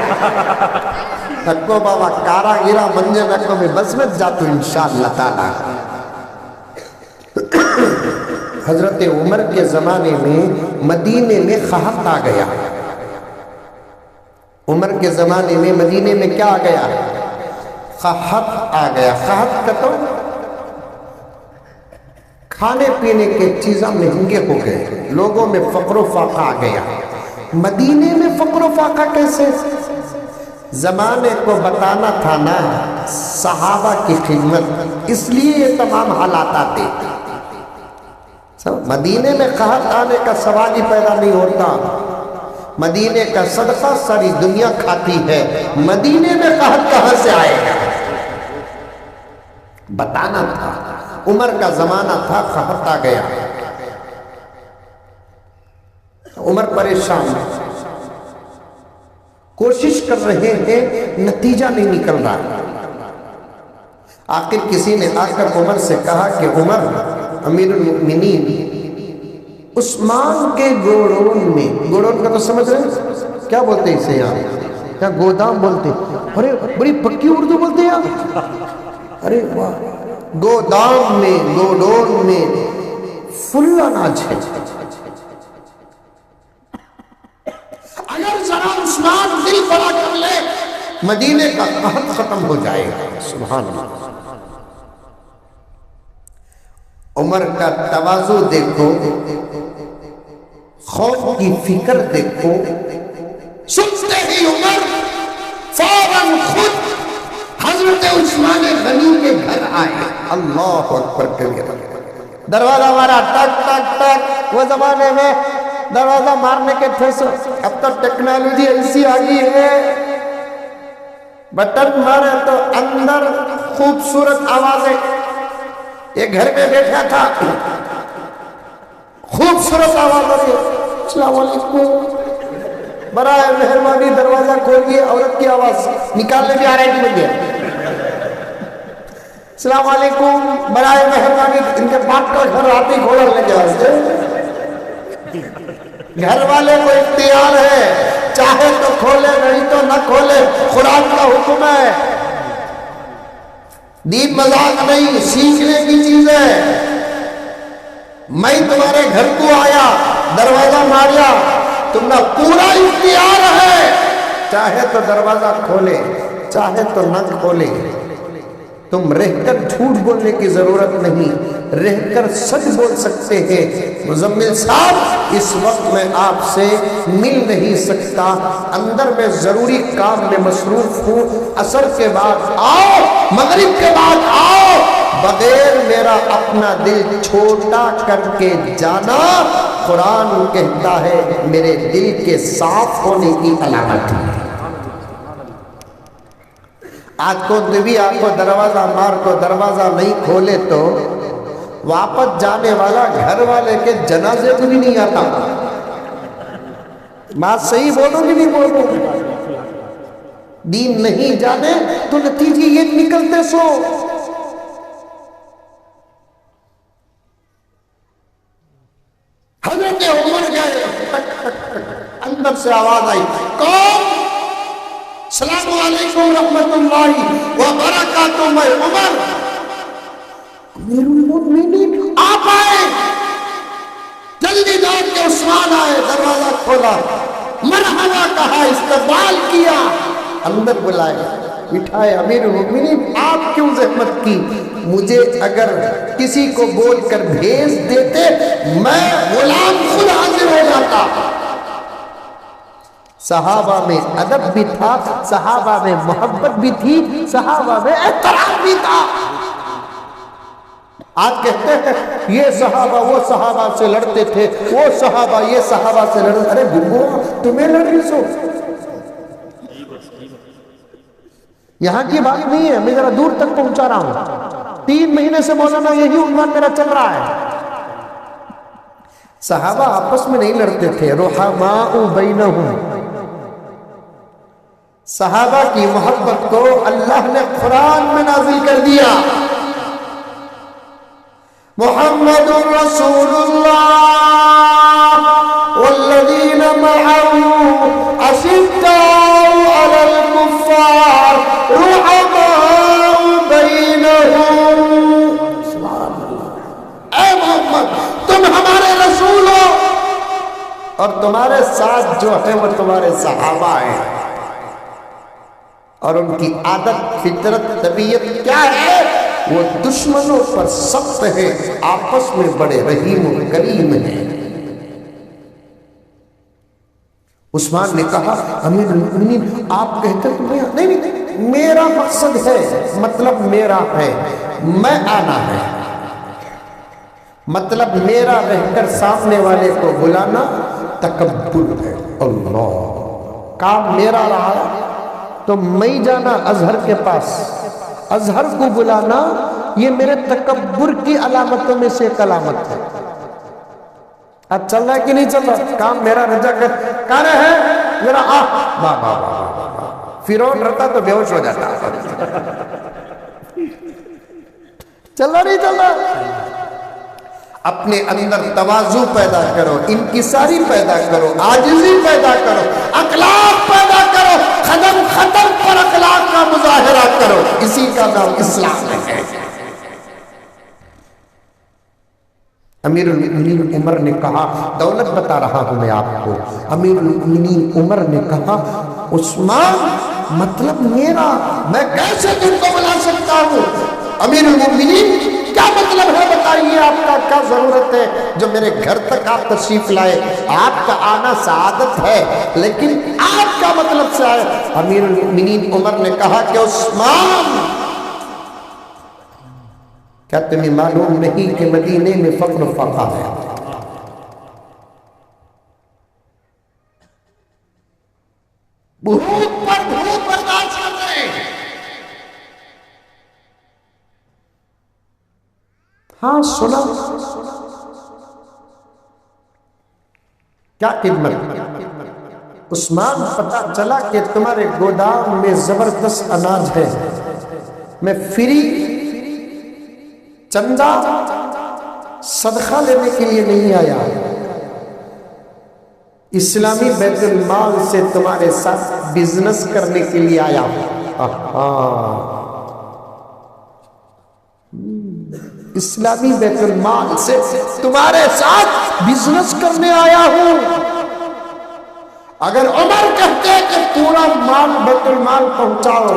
نکو بابا کارا گیرا منجے نکو میں بس میں جاتو انشاءاللہ تعالی۔ حضرت عمر کے زمانے میں مدینے میں قحط آ گیا۔ عمر کے زمانے میں مدینے میں کیا آ گیا؟ قحط آ گیا۔ قحط کا تو کھانے پینے کے چیزاں مہنگے ہو گئے، لوگوں میں فقر و فاقہ آ گیا۔ مدینے میں فقر و فاقہ کیسے؟ زمانے کو بتانا تھا نا صحابہ کی خدمت، اس لیے یہ تمام حالات آتے۔ مدینے میں قحط آنے کا سوال ہی پیدا نہیں ہوتا۔ مدینے کا صدقہ ساری دنیا کھاتی ہے، مدینے میں قحط کہاں سے آئے گا؟ بتانا تھا۔ عمر کا زمانہ تھا، قحط آ گیا، عمر پریشان، کوشش کر رہے ہیں، نتیجہ نہیں نکل رہا۔ آخر کسی نے آ کر عمر سے کہا کہ عمر امیر المؤمنین، عثمان کے گوڑون میں، گوڑون کا تو سمجھ رہے ہیں کیا بولتے ہیں اسے یہاں؟ کیا گودام بولتے ہیں؟ ارے بڑی پکی اردو بولتے ہیں یہاں، ارے واہ، گودام میں، گوڑون میں فل اناج ہے۔ اگر ذرا عثمان دل بڑا کر لے، مدینے کا قحط ختم ہو جائے گا۔ سبحان اللہ۔ عمر کا تواضع دیکھو، خوف کی فکر دیکھو۔ سنتے ہی عمر فوراً خود حضرت عثمان غنی کے گھر آئے۔ اللہ اکبر کبیرہ۔ دروازہ مارا، ٹک ٹک ٹک۔ وہ زمانے میں دروازہ مارنے کے تھے سو، اب تو ٹیکنالوجی ایسی آ گئی ہے، بٹن مارے تو اندر خوبصورت آوازیں۔ ایک گھر میں بیٹھا تھا، خوبصورت آواز آ رہی ہے، السلام علیکم، برائے مہربانی دروازہ کھولیے۔ عورت کی آواز نکالنے بھی آ رہی نہیں بندے، السلام علیکم، برائے مہربانی، ان کے باپ کا گھر آتے ہی گھوڑا لے گیا۔ گھر والے کو اختیار ہے، چاہے تو کھولے نہیں تو نہ کھولے، قرآن کا حکم ہے۔ دین مذاق نہیں، سیکھنے کی چیز ہے۔ میں تمہارے گھر کو آیا، دروازہ ماریا، تمہارا پورا اختیار ہے، چاہے تو دروازہ کھولے چاہے تو نہ کھولے، تم رہ کر جھوٹ بولنے کی ضرورت نہیں، رہ کر سچ بول سکتے ہیں۔ مزمل صاحب اس وقت میں آپ سے مل نہیں سکتا، اندر میں ضروری کام میں مصروف ہوں، عصر کے بعد آؤ، مغرب کے بعد آؤ، بغیر میرا اپنا دل چھوٹا کر کے جانا قرآن کہتا ہے میرے دل کے صاف ہونے کی علامت ہے۔ آج کو نبی آپ کو دروازہ مار کو دروازہ نہیں کھولے تو واپس جانے والا گھر والے کے جنازے کو بھی نہیں آتا۔ بات صحیح بولو گی نہیں بولو؟ دین نہیں جانے تو نتیجے یہ نکلتے سو۔ حضرت عمر گئے، اندر سے آواز آئی، کون؟ السلام علیکم رحمت اللہ وبرکاتہ، میں عمر امیر المؤمنین۔ آپ آئے، جلدی دوڑ کے عثمان آئے، دروازہ کھولا، مرحبا کہا، استقبال کیا، اندر بلائے، بٹھائے۔ امیر المؤمنین آپ کیوں زحمت کی؟ مجھے اگر کسی کو بول کر بھیج دیتے میں غلام خود حاضر ہو جاتا۔ صحابہ میں ادب بھی تھا، صحابہ میں محبت بھی تھی، صحابہ میں احترام بھی تھا۔ آج کہتے ہیں یہ صحابہ وہ صحابہ سے لڑتے تھے، وہ صحابہ یہ صحابہ سے لڑتے، ارے گھومو تمہیں لڑی سو، یہاں کی بات نہیں ہے، میں ذرا دور تک پہنچا رہا ہوں۔ 3 مہینے سے مولانا یہی عنوان میرا چل رہا ہے۔ صحابہ آپس میں نہیں لڑتے تھے، رحماء بینہم۔ صحابہ کی محبت کو اللہ نے قرآن میں نازل کر دیا، محمد رسول اللہ والذین معه اشداء علی الکفار رحماء بینہم۔ اے محمد تم ہمارے رسول ہو اور تمہارے ساتھ جو ہے وہ تمہارے صحابہ ہیں، اور ان کی عادت فطرت طبیعت کیا ہے؟ وہ دشمنوں پر سخت ہے، آپس میں بڑے رحیم و کریم ہیں۔ عثمان نے کہا امیر المؤمنین آپ کہتے تو نہیں، میرا مقصد ہے، مطلب میرا ہے، میں آنا ہے، مطلب میرا رہ کر سامنے والے کو بلانا تکبر ہے۔ اللہ، کام میرا رہا تو میں جانا ازہر کے پاس، ازہر کو بلانا یہ میرے تکبر کی علامتوں میں سے ایک علامت ہے۔ اب چل رہا ہے کہ نہیں چل رہا؟ کام میرا رجا کر ہے میرا فرعون رہتا تو بے ہوش ہو جاتا۔ چل رہا نہیں چل رہا؟ اپنے اندر تواضع پیدا کرو، انکساری پیدا کرو، عاجزی پیدا کرو، اخلاق پیدا کرو، قدم قدم پر اخلاق کا مظاہرہ کرو، اسی کا نام اسلام ہے۔ امیر المؤمنین عمر نے کہا، دولت بتا رہا ہوں میں آپ کو، امیر المؤمنین عمر نے کہا عثمان مطلب میرا، میں کیسے تم کو بلا سکتا ہوں؟ امیر المؤمنین کیا مطلب ہے بتائیے، آپ کا کیا ضرورت ہے جو میرے گھر تک آپ تشریف لائے؟ آپ کا آنا سعادت ہے، لیکن آپ کا مطلب سے آئے؟ امیر المؤمنین عمر نے کہا کہ عثمان کیا تمہیں معلوم نہیں کہ مدینے میں فقر و فاقہ ہے؟ بھوک پر بھوک برداشت کرتے ہیں۔ ہاں سنا، کیا خدمت؟ عثمان پتہ چلا کہ تمہارے گودام میں زبردست اناج ہے، میں فری چندہ صدقہ لینے کے لیے نہیں آیا، اسلامی بیت المال سے تمہارے ساتھ بزنس کرنے کے لیے آیا ہوں۔ اسلامی بیت المال سے تمہارے ساتھ بزنس کرنے آیا ہوں، اگر عمر کہتے کہ پورا مال بیت المال پہنچاؤ،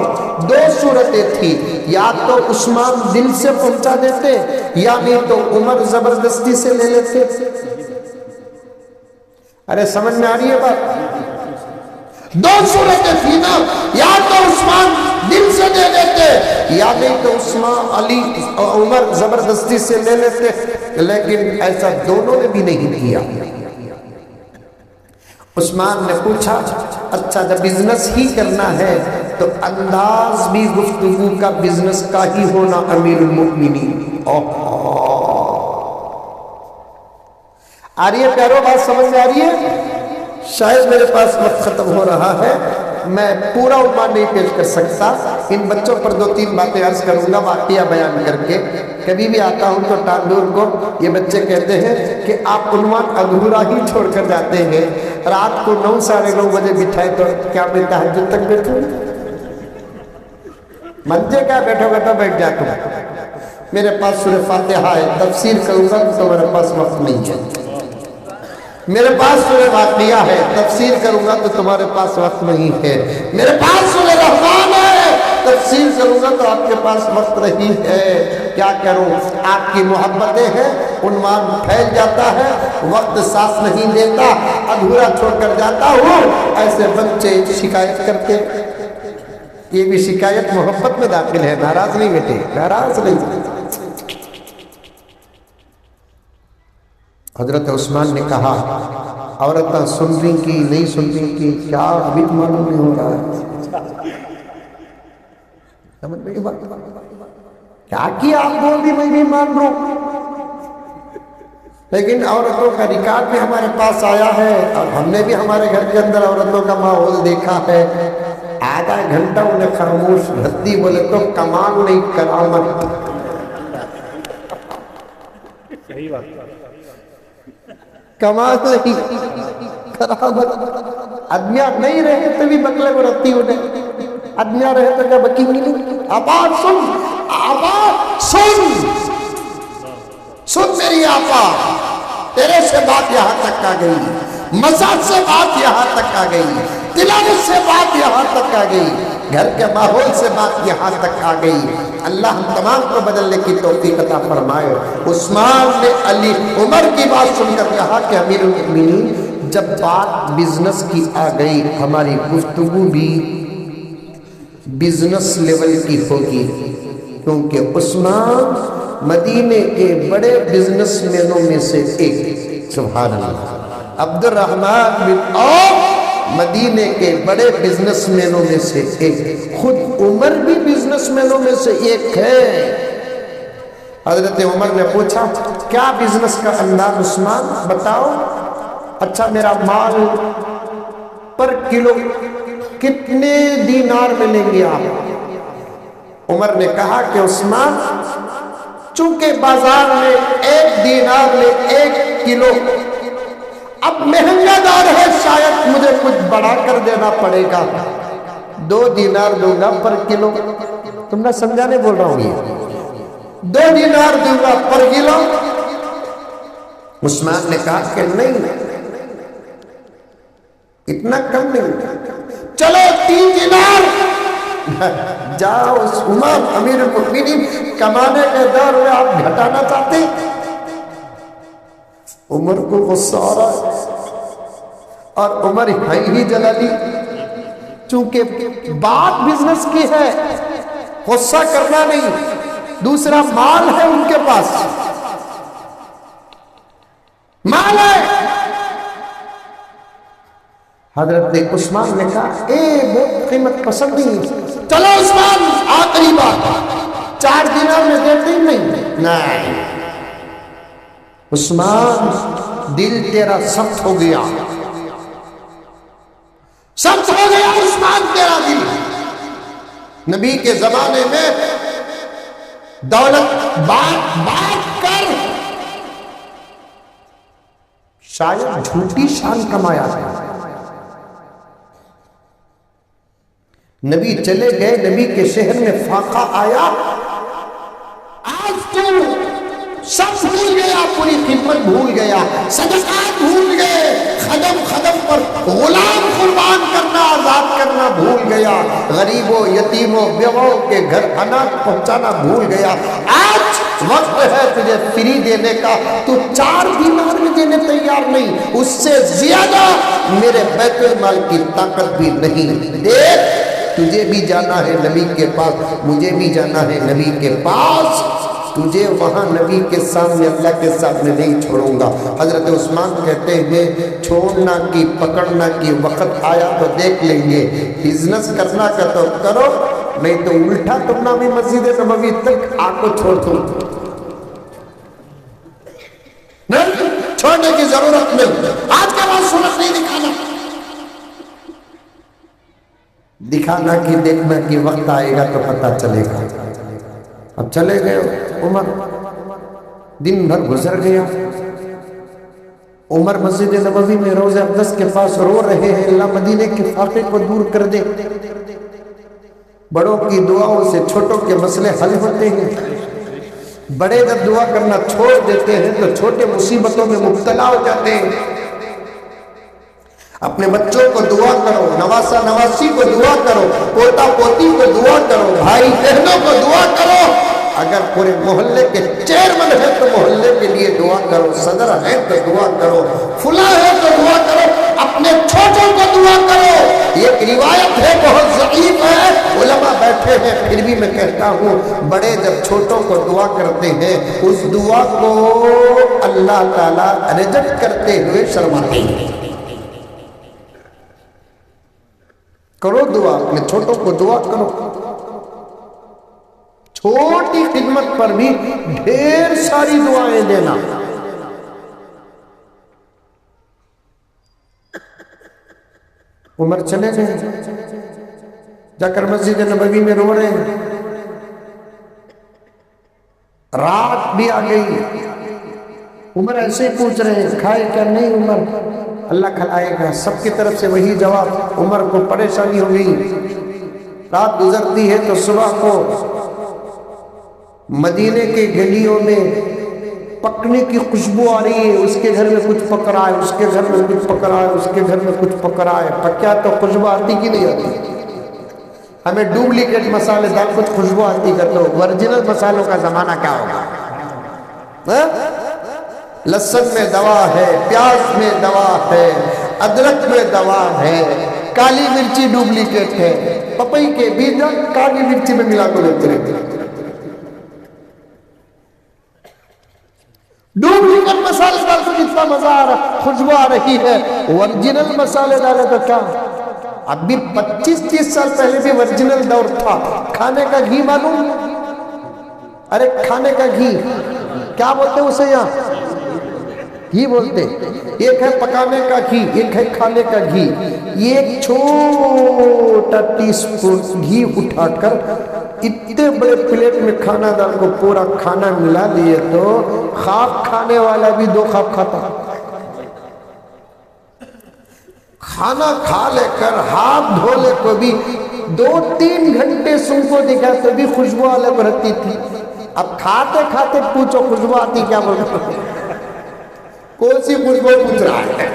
دو صورتیں تھی، یا تو عثمان دل سے پہنچا دیتے، یا نہیں تو عمر زبردستی سے لے لیتے۔ ارے سمجھ میں آ رہی ہے بات؟ دو صورتیں تھی نا، یا تو عثمان دل سے دے دیتے، یا نہیں تو عثمان علی عمر زبردستی سے لے لیتے، لیکن ایسا دونوں نے بھی نہیں کیا۔ عثمان نے پوچھا اچھا جب بزنس ہی کرنا ہے تو انداز بھی گفتگو کا بزنس کا ہی ہونا امیر المؤمنین۔ آ رہی ہے پیارو بات سمجھ میں آ رہی ہے؟ شاید میرے پاس وقت ختم ہو رہا ہے، میں پورا عنوان نہیں پیش کر سکتا، ان بچوں پر دو تین باتیں عرض کروں گا واقعہ بیان کر کے۔ کبھی بھی آتا ہوں تو ٹانڈور کو یہ بچے کہتے ہیں کہ آپ عنوان ادھورا ہی چھوڑ کر جاتے ہیں، رات کو 9 ساڑھے 9 بجے بٹھائے تو کیا میں تہجد تک بیٹھوں؟ منجے کیا بیٹھو گا تو بیٹھ جاتا ہوں۔ میرے پاس سورہ فاتحہ ہے، تفسیر کروں گا تو میرے پاس وقت نہیں ہے۔ میرے پاس سورہ واقعہ ہے، تفسیر کروں گا تو تمہارے پاس وقت نہیں ہے۔ میرے پاس سورہ رحمان ہے، تفسیر کروں گا تو آپ کے پاس وقت نہیں ہے۔ کیا کروں؟ آپ کی محبتیں ہیں، عنوان پھیل جاتا ہے، وقت ساتھ نہیں دیتا، ادھورا چھوڑ کر جاتا ہوں۔ ایسے بچے شکایت کرتے، یہ بھی شکایت محبت میں داخل ہے، ناراض نہیں بیٹے، ناراض نہیں۔ حضرت عثمان نے کہا عورتیں سن رہی کی نہیں سن رہی کی کیا ابھی معلوم نہیں ہو رہا ہے، سمجھ میں بات کیا کیا آپ بول دی میں بھی مان رہا ہوں، لیکن عورتوں کا ریکارڈ بھی ہمارے پاس آیا ہے اور ہم نے بھی ہمارے گھر کے اندر عورتوں کا ماحول دیکھا ہے۔ آدھا گھنٹہ انہیں خاموش بھتی بولے تو کمال نہیں کرامت۔ صحیح بات، کمال نہیں کرامت۔ آدمیاں نہیں رہے تو بھی بکلے کو رکھتی انہیں، آدمیاں رہے تو کیا بکی گی نہیں؟ آباد سن، آباد سن، سن میری آپا، تیرے سے بات یہاں تک آ گئی، مساج سے بات یہاں تک آ گئی، تلاوت سے بات یہاں تک آ گئی، گھر کے ماحول سے بات یہاں تک آ گئی۔ اللہ ہم تمام کو بدلنے کی توفیق عطا فرمائے۔ عثمان نے علی عمر کی بات سن کر کہا کہ امیر المؤمنین جب بات بزنس کی آ گئی ہماری گفتگو بھی بزنس لیول کی ہوگی، کیونکہ عثمان مدینے کے بڑے بزنس مینوں میں سے ایک، سبحان اللہ، عبد الرحمن بن عوف مدینے کے بڑے بزنس مینوں میں سے ایک، خود عمر بھی بزنس مینوں میں سے ایک ہے۔ حضرت عمر نے پوچھا کیا بزنس کا انداز عثمان بتاؤ؟ اچھا میرا مال پر کلو کتنے دینار ملیں گے آپ؟ عمر نے کہا کہ عثمان چونکہ بازار میں 1 دینار میں 1 کلو اب مہنگا دار ہے، شاید مجھے کچھ بڑھا کر دینا پڑے گا، 2 دینار دوں گا پر کلو۔ تم نہ سمجھانے بول رہا ہوں، یہ 2 دینار دوں گا پر کلو۔ عثمان نے کہا کہ نہیں، اتنا کم نہیں، چلو 3 دینار۔ جاؤ عمر امیر المؤمنین کمانے کے دور میں آپ گھٹانا چاہتے؟ عمر کو غصہ آ رہا ہے اور عمر ہی جلالی، چونکہ بات بزنس کی ہے، غصہ کرنا نہیں، دوسرا مال ہے ان کے پاس، مال ہے۔ حضرت عثمان نے کہا بہت قیمت پسند نہیں، چلو عثمان آخری بات، 4 دینار میں دیتے ہی نہیں۔ عثمان دل تیرا سخت ہو گیا، سخت ہو گیا عثمان تیرا دل۔ نبی کے زمانے میں دولت بات کر شاید جھوٹی شان کمایا ہے۔ نبی چلے گئے، نبی کے شہر میں فاقہ آیا، آج تو سب بھول گیا، پوری خدمت بھول گیا، صدقات بھول گئے، خدم پر غلام قربان کرنا، آزاد کرنا بھول گیا، غریبوں یتیموں بیواؤں کے گھر اناج پہنچانا بھول گیا۔ آج وقت ہے تجھے فری دینے کا، تو 4 دینار میں دینے تیار نہیں، اس سے زیادہ میرے بیت المال کی طاقت بھی نہیں۔ دیکھ تجھے بھی جانا ہے نبی کے پاس، مجھے بھی جانا ہے نبی کے پاس، تجھے وہاں نبی کے سامنے اللہ کے سامنے نہیں چھوڑوں گا۔ حضرت عثمان کہتے ہیں چھوڑنا کی پکڑنا کی وقت آیا تو دیکھ لیں گے، بزنس کرنا کا تو کرو، نہیں تو الٹا تم نامی مسجد نبوی تک آگ کو چھوڑ دو، نہیں چھوڑنے کی ضرورت نہیں۔ آج کا بعد صورت نہیں دکھانا کی دیکھنا کی وقت آئے گا تو پتہ چلے گا۔ اب چلے گئے عمر، دن بھر گزر گیا، عمر مسجد نبوی میں روضہ اقدس کے پاس رو رہے ہیں، اللہ مدینے کے فاقے کو دور کر دے۔ بڑوں کی دعاؤں سے چھوٹوں کے مسئلے حل ہوتے ہیں، بڑے جب دعا کرنا چھوڑ دیتے ہیں تو چھوٹے مصیبتوں میں مبتلا ہو جاتے ہیں۔ اپنے بچوں کو دعا کرو، نواسا نواسی کو دعا کرو، پوتا پوتی کو دعا کرو، بھائی بہنوں کو دعا کرو، اگر پورے محلے کے چیئرمین ہے تو محلے کے لیے دعا کرو، صدر ہے تو دعا کرو، فلاں ہے تو دعا کرو، اپنے چھوٹوں کو دعا کرو۔ یہ روایت ہے بہت ضعیف ہے، علماء بیٹھے ہیں پھر بھی میں کہتا ہوں بڑے جب چھوٹوں کو دعا کرتے ہیں اس دعا کو اللہ تعالیٰ ریجیکٹ کرتے ہوئے شرماتے ہیں۔ کرو دعا، اپنے چھوٹوں کو دعا کرو، چھوٹی خدمت پر بھی ڈھیر ساری دعائیں دینا۔ عمر چلے گئے، جا کر مسجد نبوی میں رو رہے ہیں، رات بھی آ گئی، عمر ایسے ہی پوچھ رہے ہیں کھائے کیا؟ نہیں عمر، اللہ کھلائے گا۔ سب کی طرف سے وہی جواب، عمر کو پریشانی ہو گئی۔ رات گزرتی ہے تو صبح کو مدینے کے گلیوں میں پکنے کی خوشبو آ رہی ہے، اس کے گھر میں کچھ پک رہا ہے، اس کے گھر میں کچھ پک رہا ہے، اس کے گھر میں کچھ پک رہا ہے۔ پکیا تو خوشبو آتی کی نہیں آتی؟ ہمیں ڈپلیکیٹ مسالے دار کچھ خوشبو آتی کر تو ورجنل مسالوں کا زمانہ کیا ہوگا؟ لہسن میں دوا ہے، پیاز میں دوا ہے، ادرک میں دوا ہے، کالی مرچی ڈپلیکیٹ ہے، پپئی کے بیج کالی مرچی میں ملا کو لیتے رہتے ہیں۔ ڈپلیکیٹ مسالے دار کو جتنا مزہ آ رہا، خوشبو آ رہی ہے، ورجنل مسالے دار ہے تو کیا؟ اب بھی 25-30 سال پہلے بھی ورجنل دور تھا۔ کھانے کا گھی معلوم؟ ارے کھانے کا گھی کیا بولتے ہیں اسے؟ یہاں گھی بولتے، ایک ہے پکانے کا گھی، ایک ہے کھانے کا گھی۔ یہ ایک چھوٹا ٹی سپون گھی اٹھا کر اتنے بڑے پلیٹ میں کھانا دار کو پورا کھانا ملا لیے تو خواب کھانے والا بھی 2 خواب کھاتا۔ کھانا کھا لے کر ہاتھ دھو لے کو بھی 2-3 گھنٹے سن کو دکھا تو بھی خوشبو الگ رہتی تھی۔ اب کھاتے کھاتے پوچھو خوشبو آتی کیا؟ بول کون سی خوشبو پوچھ رہا ہے؟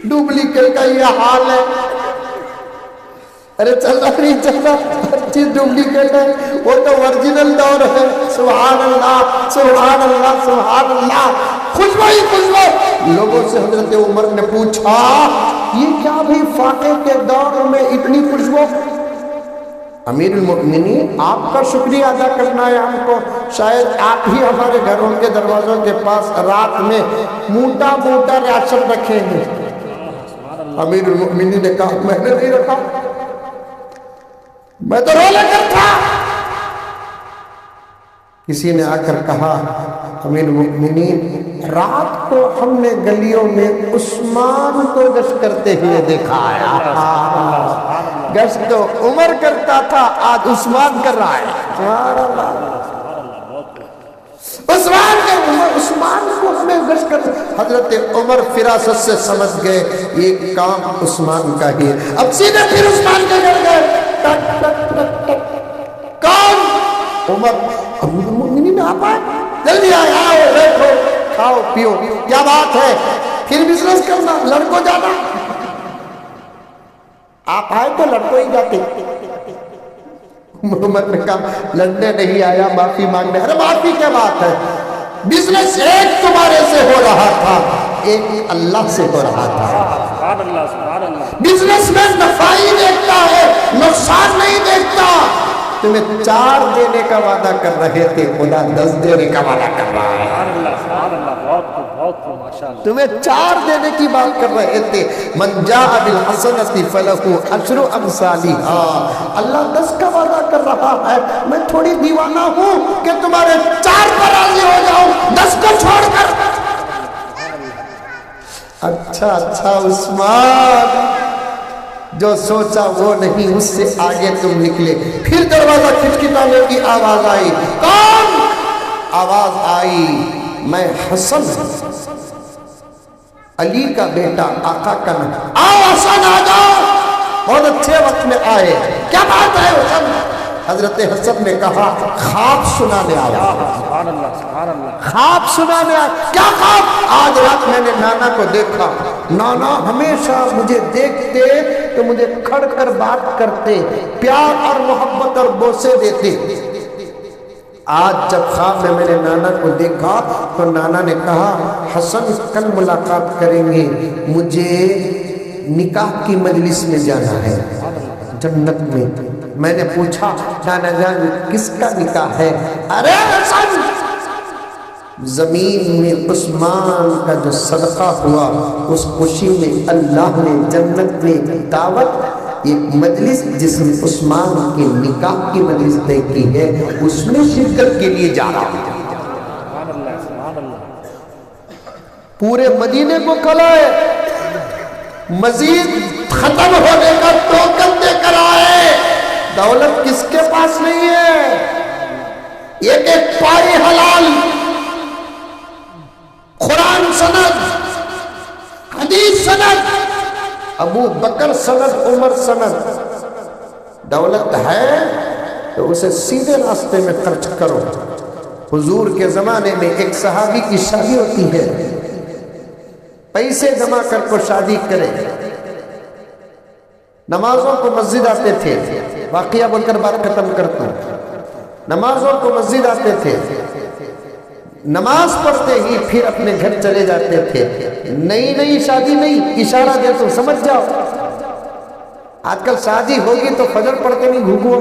ڈپلیکیٹ کا یہ حال ہے۔ ارے چل رہا نہیں چل رہا، ہر چیز ڈپلیکیٹ ہے، وہ تو ورجنل دور ہے۔ سبحان اللہ سبحان اللہ سبحان اللہ، خوشبو ہی خوشبو۔ لوگوں سے حضرت عمر نے پوچھا یہ کیا بھی فاقے کے دور میں اتنی خوشبو؟ امیر المؤمنین آپ کا شکریہ ادا کرنا ہے ہم کو، شاید آپ ہی ہمارے گھروں کے دروازوں کے پاس رات میں موٹا موٹا راشن رکھے ہیں۔ امیر المؤمنین نے کہا میں نے نہیں رکھا، میں تو رو لے کر تھا۔ کسی نے آ کر کہا امیر المؤمنین رات کو ہم نے گلیوں میں عثمان کو گشت کرتے ہوئے دیکھا ہے۔ گشت تو عمر کرتا تھا، آج عثمان کر رہا ہے۔ عثمان کو ہمیں گشت کر، حضرت عمر فراست سے سمجھ گئے یہ کام عثمان کا ہی ہے۔ اب سیدھے پھر عثمان کے گھر گئے، ٹک ٹک ٹک ٹک، کون؟ عمر۔ امیر المؤمنین آپ آئے؟ جلدی آئے، آؤ بیٹھو کھاؤ پیو، کیا بات ہے؟ پھر بزنس کرنا، لڑکوں جانا؟ آپ آئے تو لڑکوں ہی جاتے۔ محمد نے کہا لڑنے نہیں آیا، معافی مانگنے۔ ارے معافی کیا بات ہے، بزنس ایک تمہارے سے ہو رہا تھا، ایک اللہ سے ہو رہا تھا۔ سبحان اللہ سبحان اللہ۔ بزنس میں نفع ہی دیکھتا ہے، نقصان نہیں دیکھتا۔ تمہیں 4 دینے کا وعدہ کر رہے تھے، خدا 10 دینے کا وعدہ کر رہا ہے۔ سبحان اللہ سبحان اللہ، بہت خوب ماشاءاللہ۔ تمہیں 4 دینے کی بات کر رہے تھے، من جاء بالحسنۃ فلہ عشر امثالها۔ اللہ 10 کا وعدہ کر رہا ہے، میں تھوڑی دیوانہ ہوں کہ تمہارے 4 پر راضی ہو جاؤں 10 کو چھوڑ کر۔ اچھا عثمان، جو سوچا وہ نہیں، اس سے آگے تم نکلے۔ پھر دروازہ کھٹکھٹانے کی آواز آئی، کون؟ آواز آئی، میں حسن، علی کا بیٹا، آقا کا نام۔ آؤ حسن آ جاؤ، بہت اچھے وقت میں آئے، کیا بات ہے حسن؟ حضرت حسن نے کہا خواب سنانے آیا۔ سبحان اللہ سبحان اللہ۔ خواب سنانے آیا، کیا خواب؟ آج رات میں نے نانا کو دیکھا، نانا ہمیشہ مجھے دیکھتے تو مجھے کھڑ کر بات کرتے، پیار اور محبت اور بوسے دیتے۔ آج جب خواب میں نے نانا کو دیکھا تو نانا نے کہا حسن کل ملاقات کریں گے، مجھے نکاح کی مجلس میں جانا ہے جنت میں۔ میں نے پوچھا نانا جان کس کا نکاح ہے؟ ارے حسن، زمین میں عثمان کا جو صدقہ ہوا اس خوشی میں اللہ نے جنت میں دعوت، ایک مجلس جس میں عثمان کے نکاح کی مجلس طے کی ہے، اس میں شرکت کے لیے جا رہا ہوں۔ سبحان اللہ سبحان اللہ۔ پورے مدینے کو کھلائے، مزید ختم ہونے کا ٹوکن دے کر آئے۔ دولت کس کے پاس نہیں ہے، ایک ایک پائی حلال، قرآن سند، حدیث سند، ابو بکر سند، عمر سند۔ دولت ہے تو اسے سیدھے راستے میں خرچ کرو۔ حضور کے زمانے میں ایک صحابی کی شادی ہوتی ہے، پیسے جمع کر کو شادی کرے، نمازوں کو مسجد آتے تھے، واقعہ بول کر بات ختم کرتا ہوں، نمازوں کو مسجد آتے تھے، نماز پڑھتے ہی پھر اپنے گھر چلے جاتے تھے۔ نئی شادی نہیں، اشارہ دے تو سمجھ جاؤ۔ آج کل شادی ہوگی تو فجر پڑھ کے نہیں گھومو،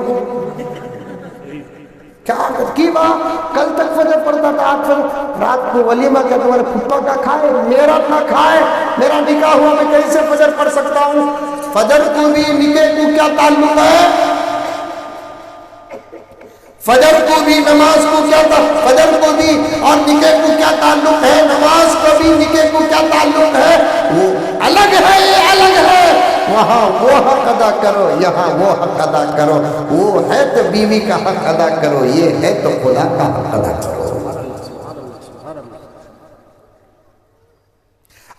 کیا کی بات؟ کل تک فجر پڑھتا تھا، آج فجر، رات کو ولیمہ کیا تمہارے پھپھا کا کھائے، میرا نہ کھائے، میرا نکاح ہوا میں کیسے فجر پڑھ سکتا ہوں؟ فجر کو بھی نکاح کو کیا تعلق ہے؟ فجر کو بھی نماز کو کیا تعلق؟ فجر کو بھی اور نکاح کو کیا تعلق ہے؟ نماز کو بھی نکاح کو کیا تعلق ہے؟ وہ الگ ہے، یہ الگ ہے۔ وہاں وہ حق ادا کرو، یہاں وہ حق ادا کرو۔ وہ ہے تو بیوی کا حق ادا کرو، یہ ہے تو خدا کا حق ادا کرو۔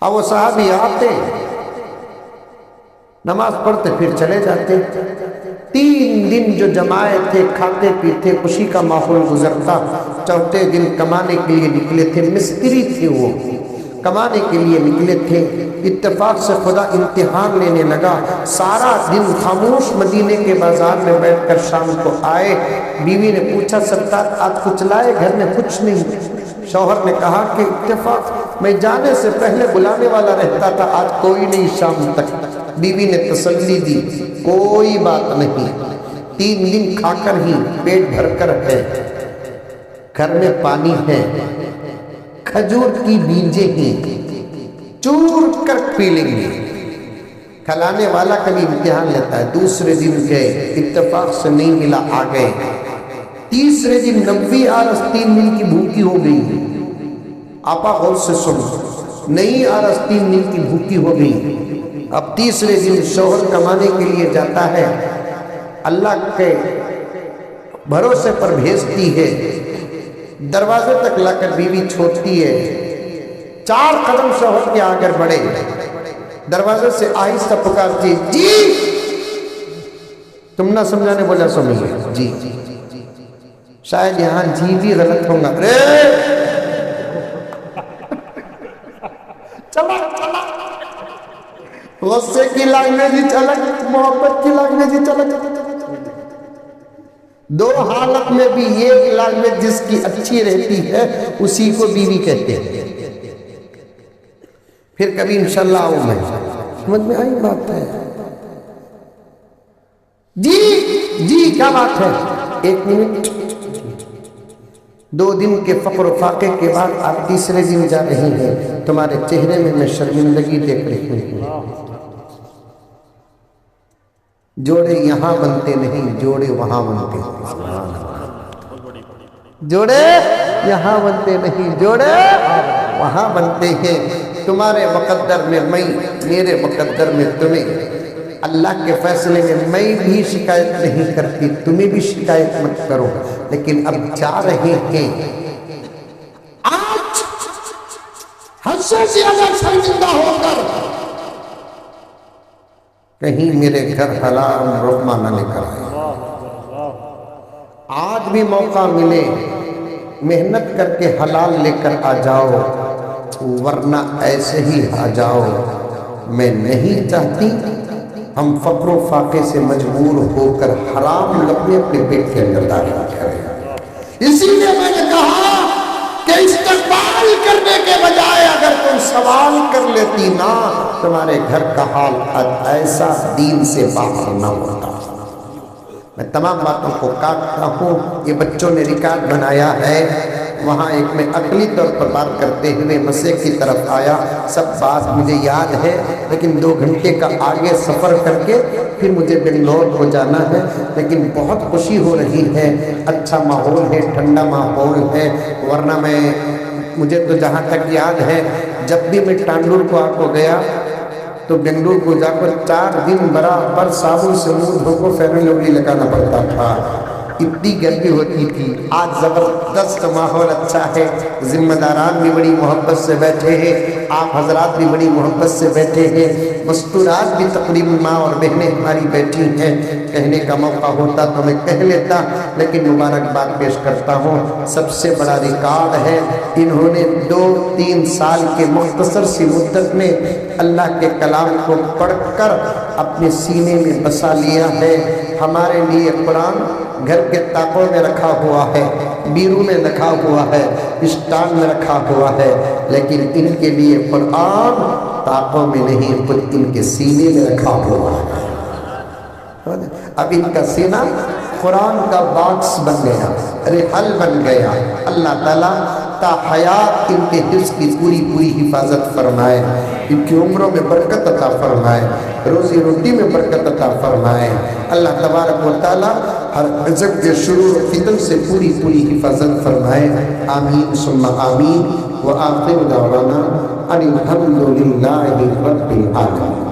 اب وہ صحابی آتے، نماز پڑھتے پھر چلے جاتے۔ 3 دن جو جمائے تھے، کھاتے پیتے خوشی کا ماحول گزرتا۔ چوتھے دن کمانے کے لیے نکلے تھے، مستری تھے وہ، کمانے کے لیے نکلے تھے۔ اتفاق سے خدا امتحان لینے لگا، سارا دن خاموش مدینے کے بازار میں بیٹھ کر شام کو آئے۔ بیوی نے پوچھا سرکار آج کچھ لائے؟ گھر میں کچھ نہیں۔ شوہر نے کہا کہ اتفاق میں جانے سے پہلے بلانے والا رہتا تھا، آج کوئی نہیں شام تک۔ بیوی نے تسلی دی، کوئی بات نہیں، 3 دن کھا کر ہی پیٹ بھر کر ہے، گھر میں پانی ہے، کھجور کی بیجیں ہی چور کر پی لیں گے۔ کھلانے والا کبھی امتحان لیتا ہے۔ دوسرے دن گئے، اتفاق سے نہیں ملا، آ گئے۔ تیسرے دن 90 عرص 3 دن کی بھوکی ہو گئی۔ آپا غور سے سنو، نہیں عرص 3 دن کی بھوکی ہو گئی۔ اب تیسرے دن شوہر کمانے کے لیے جاتا ہے، اللہ کے بھروسے پر بھیجتی ہے، دروازے تک لا کر بیوی چھوڑتی ہے۔ 4 قدم شوہر کے آگے بڑھے، دروازے سے آہستہ پکارتی، جی تم نہ سمجھانے بولا سمجھے، جی۔ شاید یہاں جی بھی غلط ہوں گا. چلا غصے کی لینگویج ہی چلک, محبت کی لینگویج ہی چلک. دو حالت میں بھی ایک لینگویج جس کی اچھی رہتی ہے اسی کو بیوی کہتے ہیں. پھر کبھی انشاءاللہ آؤں میں. سمجھ میں آئی بات ہے؟ جی کیا بات ہے؟ 1 منٹ. 2 دن کے فقر و فاقے کے بعد آپ تیسرے دن جا رہی ہیں, تمہارے چہرے میں شرمندگی دیکھ رہی ہوں. جوڑے یہاں بنتے نہیں, جوڑے وہاں بنتے ہیں. جوڑے یہاں بنتے نہیں, جوڑے وہاں بنتے ہیں. تمہارے مقدر میں میں, میرے مقدر میں تمہیں. اللہ کے فیصلے میں میں بھی شکایت نہیں کرتی, تمہیں بھی شکایت مت کرو. لیکن اب جا رہے ہیں, آج حد سے زیادہ شرمندہ ہو کر کہیں میرے گھر حلال رقمہ نہ لے کر آئے. آج بھی موقع ملے محنت کر کے حلال لے کر آ جاؤ, ورنہ ایسے ہی آ جاؤ. میں نہیں چاہتی ہم فقر و فاقے سے مجبور ہو کر حرام لقمے اپنے پیٹ کے اندر داخل کریں. اسی لیے میں نے کہا کہ استقبال کرنے کے بجائے اگر تم سوال کر لیتی نا, تمہارے گھر کا حال ایسا دین سے باہر نہ ہوتا. میں تمام باتوں کو کاٹتا ہوں. یہ بچوں نے ریکارڈ بنایا ہے. وہاں ایک میں عقلی طور پر بات کرتے ہوئے مسئلے کی طرف آیا. سب بات مجھے یاد ہے, لیکن 2 گھنٹے کا آگے سفر کر کے پھر مجھے بنگلور کو جانا ہے. لیکن بہت خوشی ہو رہی ہے, اچھا ماحول ہے, ٹھنڈا ماحول ہے. ورنہ مجھے تو جہاں تک یاد ہے, جب بھی میں ٹانڈور کو گیا تو بنگلور کو جا کر 4 دن برابر صابن سے منہ دھو کو فیئر اینڈ لولی لگانا پڑتا تھا. اتنی گرمی ہوتی تھی. آج زبردست ماحول اچھا ہے. ذمہ داران بھی بڑی محبت سے بیٹھے ہیں, آپ حضرات بھی بڑی محبت سے بیٹھے ہیں. مستورات بھی تقریباً ماں اور بہنیں ہماری بیٹھی ہیں. کہنے کا موقع ہوتا تو میں کہہ لیتا, لیکن مبارکباد پیش کرتا ہوں. سب سے بڑا ریکارڈ ہے, انہوں نے 2-3 سال کے مختصر سی مدت میں اللہ کے کلام کو پڑھ کر اپنے سینے میں بسا لیا ہے. ہمارے لیے قرآن گھر کے طاقوں میں رکھا ہوا ہے, بیرو میں رکھا ہوا ہے, اسٹان میں رکھا ہوا ہے, لیکن ان کے لیے قرآن طاقوں میں نہیں, خود ان کے سینے میں رکھا ہوا ہے. اب ان کا سینہ قرآن کا باکس بن گیا, رحل بن گیا. اللہ تعالیٰ تا حیات ان کے حفظ کی پوری حفاظت فرمائے, ان کی عمروں میں برکت عطا فرمائے, روزی روٹی میں برکت عطا فرمائے. اللہ تبارک و تعالیٰ ہر عزت کے شرور و فتن سے پوری حفاظت فرمائے. آمین ثم آمین. وآخر دعوانا ان الحمد للہ رب العالمین.